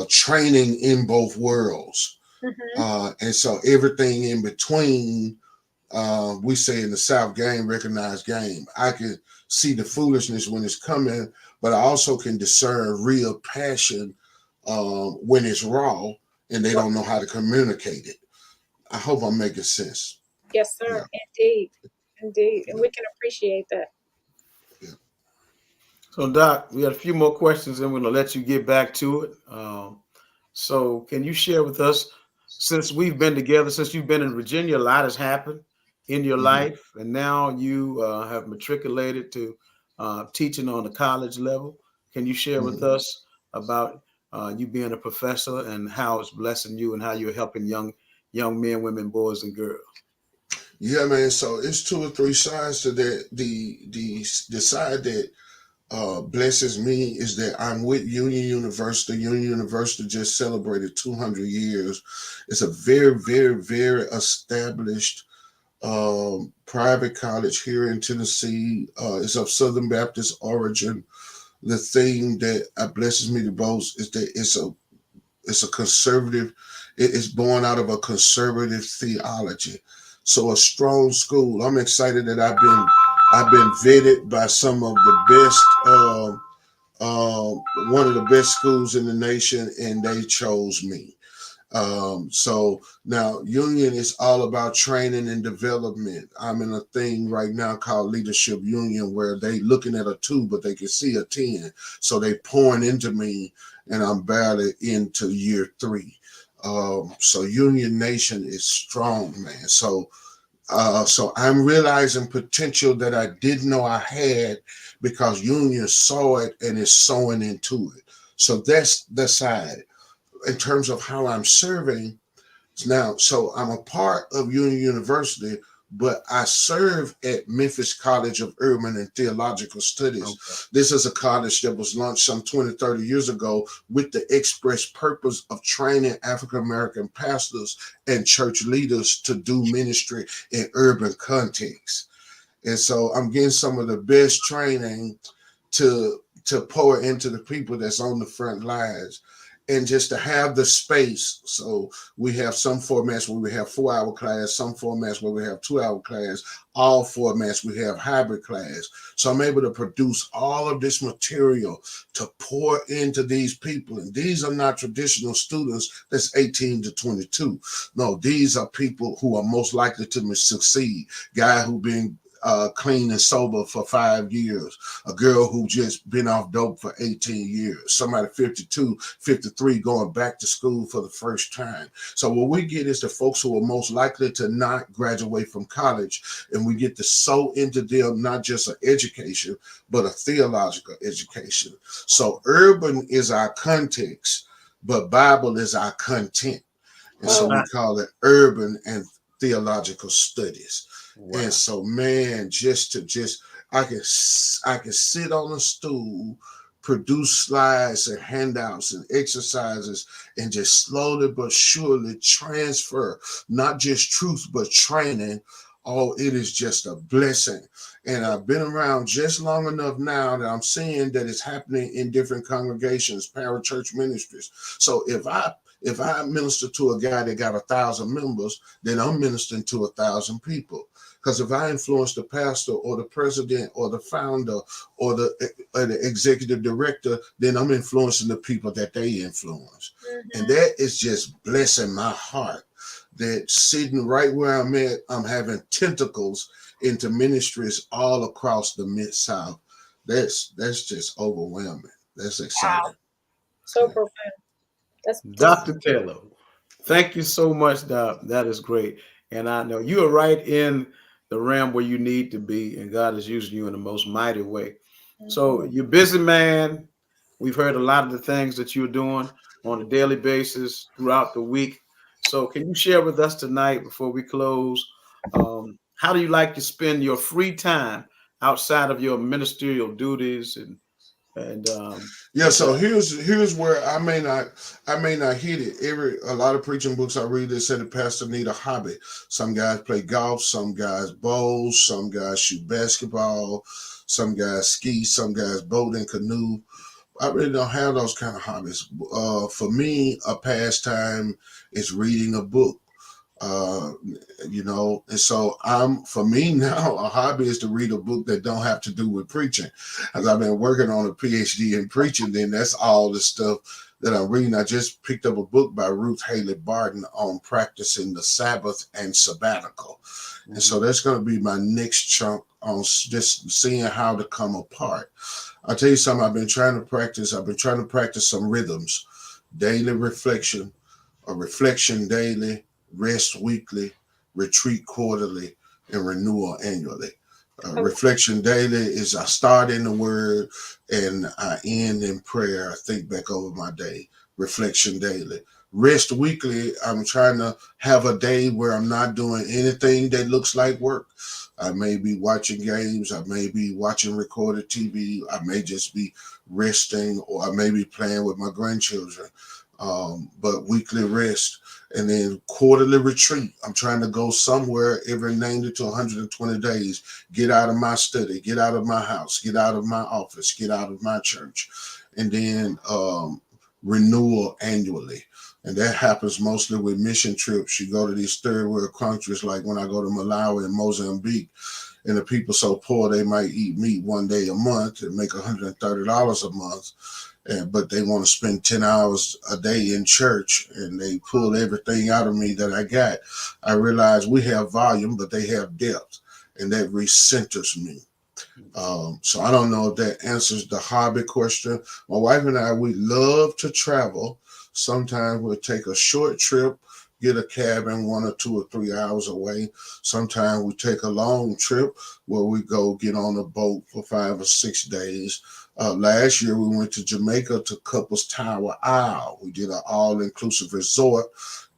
training in both worlds. Mm-hmm. And so everything in between, we say in the South, game recognized game. I can see the foolishness when it's coming, but I also can discern real passion when it's raw and they don't know how to communicate it. I hope I'm making sense. Yes, Yeah, sir. Indeed. Indeed. And yeah, we can appreciate that. yeah. So, Doc, we got a few more questions, and we're gonna let you get back to it. So, can you share with us, since we've been together, since you've been in Virginia, a lot has happened in your Mm-hmm, life, and now you have matriculated to teaching on the college level. Can you share with mm-hmm. us about you being a professor and how it's blessing you and how you're helping young men, women, boys, and girls? Yeah, man. So it's two or three sides to that. The side that blesses me is that I'm with Union University. Union University just celebrated 200 years. It's a very, very, very established private college here in Tennessee. It's of Southern Baptist origin. The thing that blesses me the most is that it's a conservative. It's born out of a conservative theology. So a strong school. I'm excited that I've been vetted by some of the best. One of the best schools in the nation, and they chose me. So now Union is all about training and development. I'm in a thing right now called Leadership Union where they looking at a 2, but they can see a 10. So they pouring into me and I'm barely into year 3. So Union Nation is strong, man. So I'm realizing potential that I didn't know I had because Union saw it and is sowing into it. So that's the side in terms of how I'm serving now. So I'm a part of Union University, but I serve at Memphis College of Urban and Theological Okay. Studies. This is a college that was launched some 20, 30 years ago with the express purpose of training African American pastors and church leaders to do ministry in urban context. And so I'm getting some of the best training to pour into the people that's on the front lines and just to have the space. So we have some formats where we have 4-hour class, some formats where we have 2-hour class, all formats we have hybrid class. So I'm able to produce all of this material to pour into these people. And these are not traditional students that's 18 to 22. No, these are people who are most likely to succeed. Guy who been clean and sober for 5 years, a girl who just been off dope for 18 years, somebody 52, 53 going back to school for the first time. So what we get is the folks who are most likely to not graduate from college, and we get to sow into them not just an education, but a theological education. So urban is our context, but Bible is our content. And so Oh, we call it urban and theological studies. And Wow. so, man, I can sit on a stool, produce slides and handouts and exercises, and just slowly but surely transfer not just truth but training. Oh, it is just a blessing. And I've been around just long enough now that I'm seeing that it's happening in different congregations, parachurch ministries. So if I minister to a guy that got 1,000 members, then I'm ministering to 1,000 people. Because if I influence the pastor or the president or the founder or the executive director, then I'm influencing the people that they influence. And mm-hmm. that is just blessing my heart that sitting right where I'm at, I'm having tentacles into ministries all across the Mid-South. That's just overwhelming. That's Wow. exciting. So Yeah. profound. That's just Dr. Taylor, thank you so much, Doc. That is great. And I know you are right in the realm where you need to be, and God is using you in the most mighty way. So mhm. you're a busy man. We've heard a lot of the things that you're doing on a daily basis throughout the week. So can you share with us tonight before we close? How do you like to spend your free time outside of your ministerial duties and Yeah, your so job? here's where I may not hit it. A lot of preaching books I read they say the pastor need a hobby. Some guys play golf, some guys bowl, some guys shoot basketball, some guys ski, some guys boat and canoe. I really don't have those kind of hobbies. For me, a pastime is reading a book. Uh, and so for me now, a hobby is to read a book that don't have to do with preaching. As I've been working on a PhD in preaching, then that's all the stuff that I'm reading. I just picked up a book by Ruth Haley Barton on practicing the Sabbath and sabbatical. And so that's going to be my next chunk on just seeing how to come apart. I'll tell you something I've been trying to practice. I've been trying to practice some rhythms, daily reflection, a reflection daily, rest weekly, retreat quarterly, and renewal annually. Reflection daily is I start in the word and I end in prayer. I think back over my day. Reflection daily. Rest weekly, I'm trying to have a day where I'm not doing anything that looks like work. I may be watching games. I may be watching recorded TV. I may just be resting, or I may be playing with my grandchildren. But weekly rest. And then quarterly retreat. I'm trying to go somewhere every 90 to 120 days. Get out of my study, get out of my house, get out of my office, get out of my church. And then renewal annually. And that happens mostly with mission trips. You go to these third world countries, like when I go to Malawi and Mozambique, and the people so poor they might eat meat one day a month and make $130 a month. But they want to spend 10 hours a day in church, and they pull everything out of me that I got. I realize we have volume, but they have depth, and that recenters me. So I don't know if that answers the hobby question. My wife and I, we love to travel. Sometimes we'll take a short trip, get a cabin 1 or 2 or 3 hours away. Sometimes we take a long trip where we go get on a boat for 5 or 6 days. Last year, we went to Jamaica to Couples Tower Isle. We did an all-inclusive resort.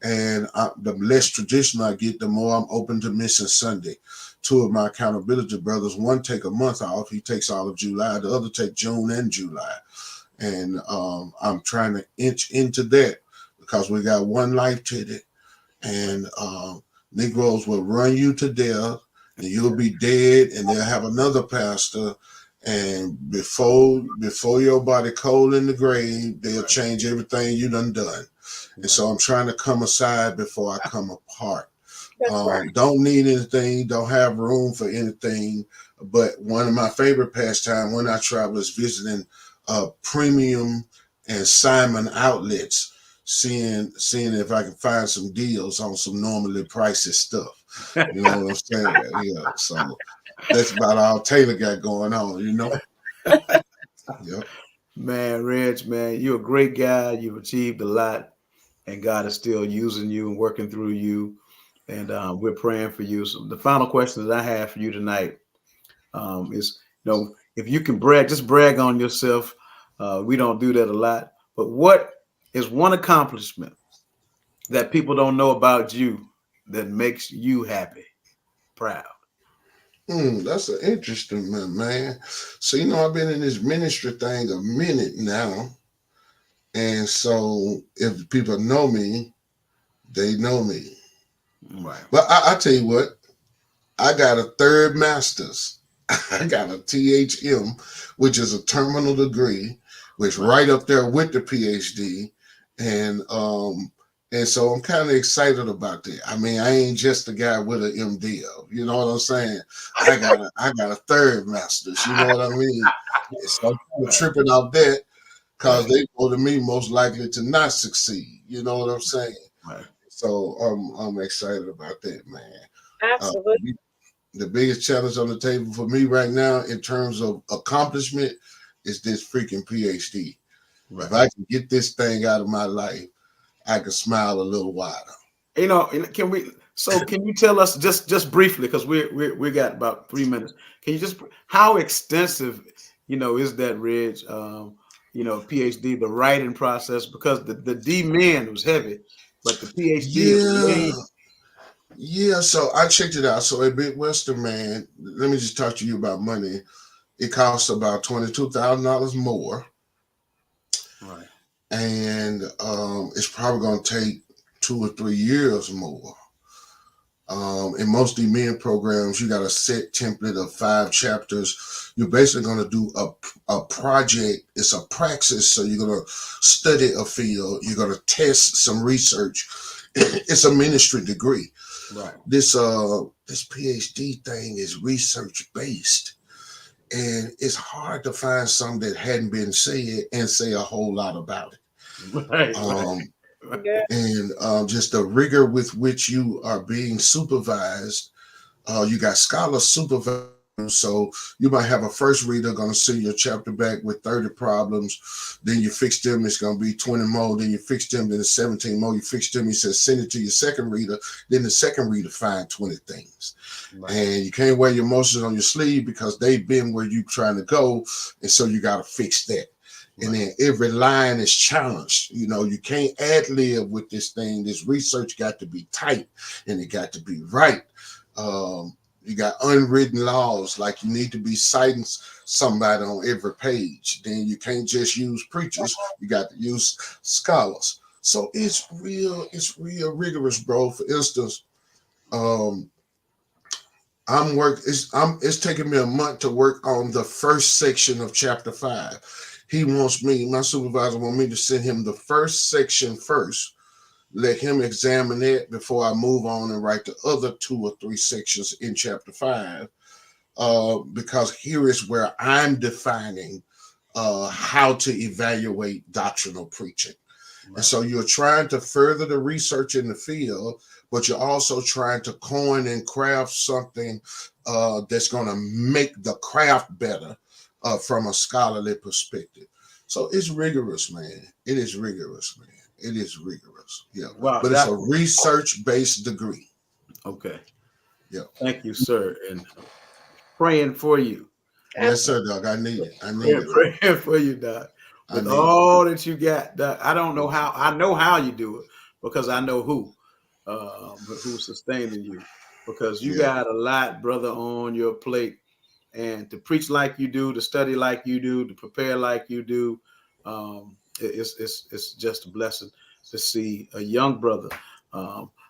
And the less traditional I get, the more I'm open to missing Sunday. 2 of my accountability brothers, one take a month off. He takes all of July. The other take June and July. And I'm trying to inch into that because we got one life today. And Negroes will run you to death, and you'll be dead, and they'll have another pastor. And before your body cold in the grave, they'll change everything you done. And so I'm trying to come aside before I come apart. Don't need anything, don't have room for anything. But one of my favorite pastime when I travel is visiting premium and Simon outlets, seeing if I can find some deals on some normally pricey stuff. You know what I'm saying? Yeah. So that's about all Taylor got going on, Yep. Man, Reg, man, you're a great guy. You've achieved a lot, and God is still using you and working through you. And we're praying for you. So the final question that I have for you tonight is, if you can just brag on yourself. We don't do that a lot. But what is one accomplishment that people don't know about you that makes you happy, proud? That's an interesting one, man. So, I've been in this ministry thing a minute now. And so if people know me, they know me. Right. But I tell you what, I got a third master's. I got a THM, which is a terminal degree, which right up there with the PhD. And so I'm kind of excited about that. I mean, I ain't just a guy with an MDL. You know what I'm saying? I got a third master's. You know what I mean? So I'm tripping off that because they go to me most likely to not succeed. You know what I'm saying? Right. So I'm excited about that, man. Absolutely. The biggest challenge on the table for me right now in terms of accomplishment is this freaking PhD. Right. If I can get this thing out of my life, I can smile a little wider. Can you tell us just briefly, because we got about 3 minutes. Can you just, how extensive, is that, Reg? PhD, the writing process, because the D-Min was heavy, but the PhD. Yeah, so I checked it out. So a big Western man, let me just talk to you about money. It costs about $22,000 more. Right. And it's probably going to take 2 or 3 years more. In most of the men programs, you got a set template of 5 chapters. You're basically going to do a project. It's a praxis. So you're going to study a field. You're going to test some research. It's a ministry degree. Right. This PhD thing is research based. And it's hard to find something that hadn't been said and say a whole lot about it. Right. Yeah. And just the rigor with which you are being supervised. You got scholar supervisors, so you might have a first reader going to send your chapter back with 30 problems. Then you fix them, it's going to be 20 more. Then you fix them, then it's 17 more. You fix them, you said send it to your second reader. Then the second reader find 20 things. Right. And you can't wear your emotions on your sleeve because they've been where you're trying to go. And so you got to fix that. And then every line is challenged. You know, you can't ad lib with this thing. This research got to be tight and it got to be right. You got unwritten laws, like you need to be citing somebody on every page. Then you can't just use preachers. You got to use scholars. So it's real rigorous, bro. For instance, it's taking me a month to work on the first section of chapter 5. My supervisor wants me to send him the first section first, let him examine it before I move on and write the other 2 or 3 sections in chapter 5. Because here is where I'm defining how to evaluate doctrinal preaching. Right. And so you're trying to further the research in the field, but you're also trying to coin and craft something that's going to make the craft better from a scholarly perspective. So it's rigorous, man. It is rigorous, man. It is rigorous. Yeah. Wow, but it's a research-based degree. Okay. Yeah. Thank you, sir. And praying for you. Yes, sir, Doc. I need it. Praying for you, Doc. With all that you got, Doc, I don't know how. I know how you do it because I know who's sustaining you. Because you got a lot, brother, on your plate. And to preach like you do, to study like you do, to prepare like you do, it's just a blessing to see a young brother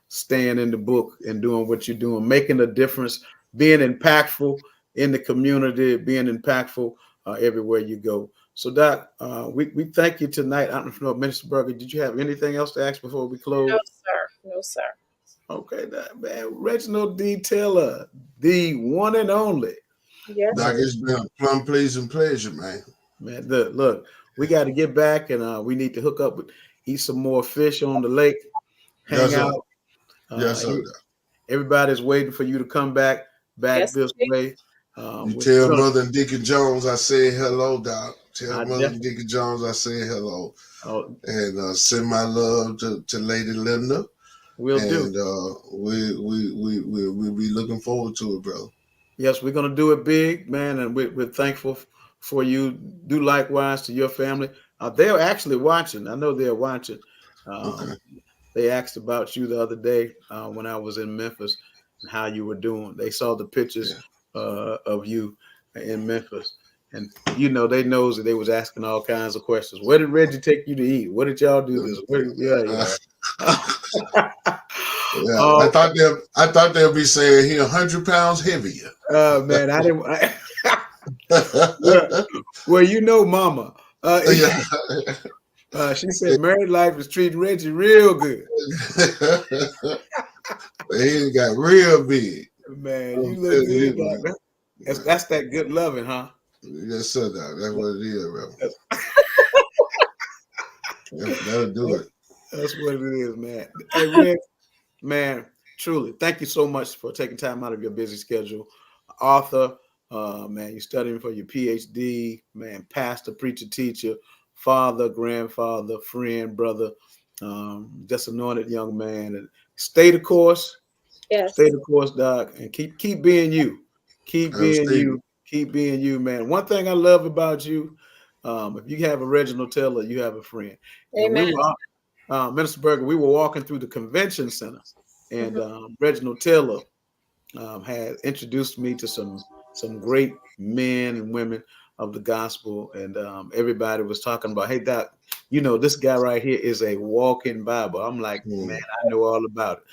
staying in the book and doing what you're doing, making a difference, being impactful in the community, being impactful everywhere you go. So, Doc, we thank you tonight. I don't know, Minister Berger, did you have anything else to ask before we close? No, sir. No, sir. Okay, man. Reginald D. Taylor, the one and only. Yes. Doc, it's been a plum pleasing pleasure, man. Man, look, we got to get back and we need to hook up with, eat some more fish on the lake, hang out. Yes, sir. Everybody's waiting for you to come back this way. You tell Mother and Deacon Jones I say hello, Doc. Tell Mother and Deacon Jones I say hello. And send my love to Lady Linda. We'll do. We'll be looking forward to it, bro. Yes, we're gonna do it big, man, and we're thankful for you. Do likewise to your family. They're actually watching. I know they're watching. Okay. They asked about you the other day when I was in Memphis and how you were doing. They saw the pictures of you in Memphis, and they knows that they was asking all kinds of questions. Where did Reggie take you to eat? What did y'all do this? I thought they'll be saying he 100 pounds heavier. Man, I didn't. Well, Mama. She said married life is treating Reggie real good. He got real big. Man, you look good, Doc. That's that good loving, huh? Yes, sir, Doc. That's what it is, bro. That'll do it. That's what it is, man. Hey, Reg, man, truly, thank you so much for taking time out of your busy schedule. Author, man, you're studying for your PhD, man, pastor, preacher, teacher, father, grandfather, friend, brother, just anointed young man. And stay the course. Yes. Stay the course, Doc, and keep being you. Keep being you. Keep being you, man. One thing I love about you, if you have a Reginald Taylor, you have a friend. Amen. And Minister Berger, we were walking through the convention center, and Reginald Taylor had introduced me to some great men and women of the gospel, and everybody was talking about, hey, Doc, you know, this guy right here is a walking Bible. I'm like, man, Mm. I know all about it.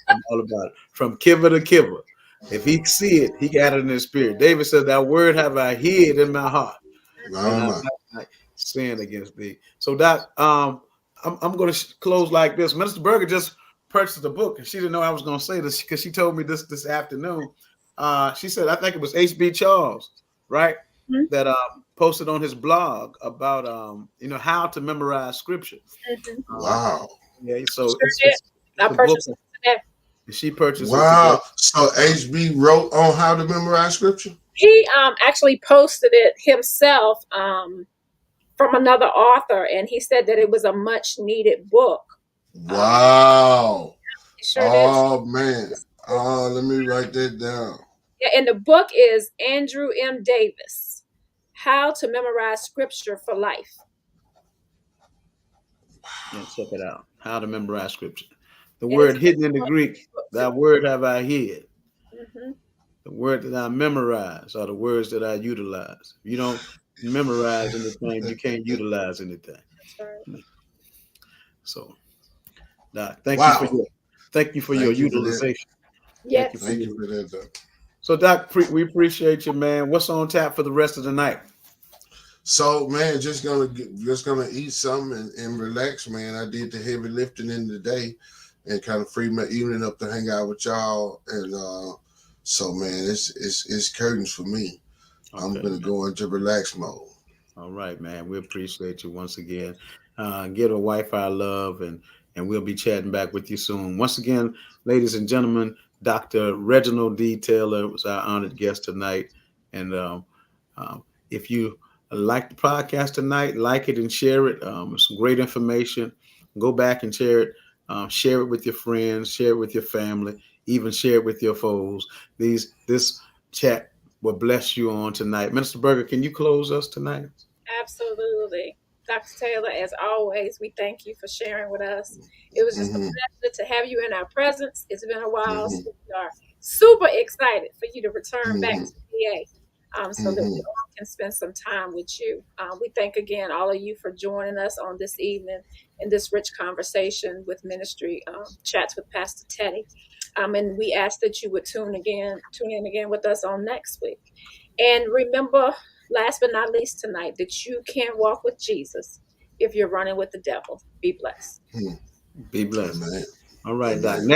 I'm all about it. From kiver to kiver. If he see it, he got it in his spirit. David said, that word have I hid in my heart, and My, I my. might not sin against thee. So Doc, I'm going to close like this. Minister Berger just purchased a book, and she didn't know I was going to say this because she told me this afternoon. She said, I think it was H.B. Charles, right? Mhm. That posted on his blog about you know, how to memorize scripture. Mhm. Um, Wow. yeah, Sure so did. I it's a book. purchased it today. She purchased it today. Wow. So HB wrote on how to memorize scripture? He actually posted it himself from another author, and he said that it was a much needed book. Um, Wow. he sure did. Oh man. Oh, let me write that down. Yeah, and the book is Andrew M. Davis, How to Memorize Scripture for Life. Yeah, check it out. How to memorize scripture. The And it's word hidden in the Greek, book too. that word have I hid. Hmm. The word that I memorize are the words that I utilize. If you don't memorize anything, you can't utilize anything. That's right. So, Doc, thank you for Wow. your Thank you for that. utilization. Thank you for Yes. Thank you your. for that, Doc. So, Doc, we appreciate you, man. What's on tap for the rest of the night? So man, just gonna eat something and relax, man. I did the heavy lifting in the day and kind of free my evening up to hang out with y'all. And so man, it's curtains for me. I'm Okay. gonna go into relax mode. All right, man. We appreciate you once again. Give a wife our love, and we'll be chatting back with you soon. Once again, ladies and gentlemen, Dr. Reginald D. Taylor was our honored guest tonight. And um, if you like the podcast tonight, like it and share it. It's some great information. Go back and share it. Share it with your friends. Share it with your family. Even share it with your foes. This chat will bless you on tonight. Minister Berger, can you close us tonight? Absolutely. Dr. Taylor, as always, we thank you for sharing with us. It was just a Mm-hmm. pleasure to have you in our presence. It's been a while, Mm-hmm. so we are super excited for you to return back Mm-hmm. to VA so that we Mm-hmm. all can spend some time with you. We thank again all of you for joining us on this evening in this rich conversation with Ministry Chats with Pastor Teddy. And we ask that you would tune in again with us on next week. And remember, last but not least tonight, that you can walk with Jesus if you're running with the devil. Be blessed. Be blessed. Amen. All right, Doc. Amen. Next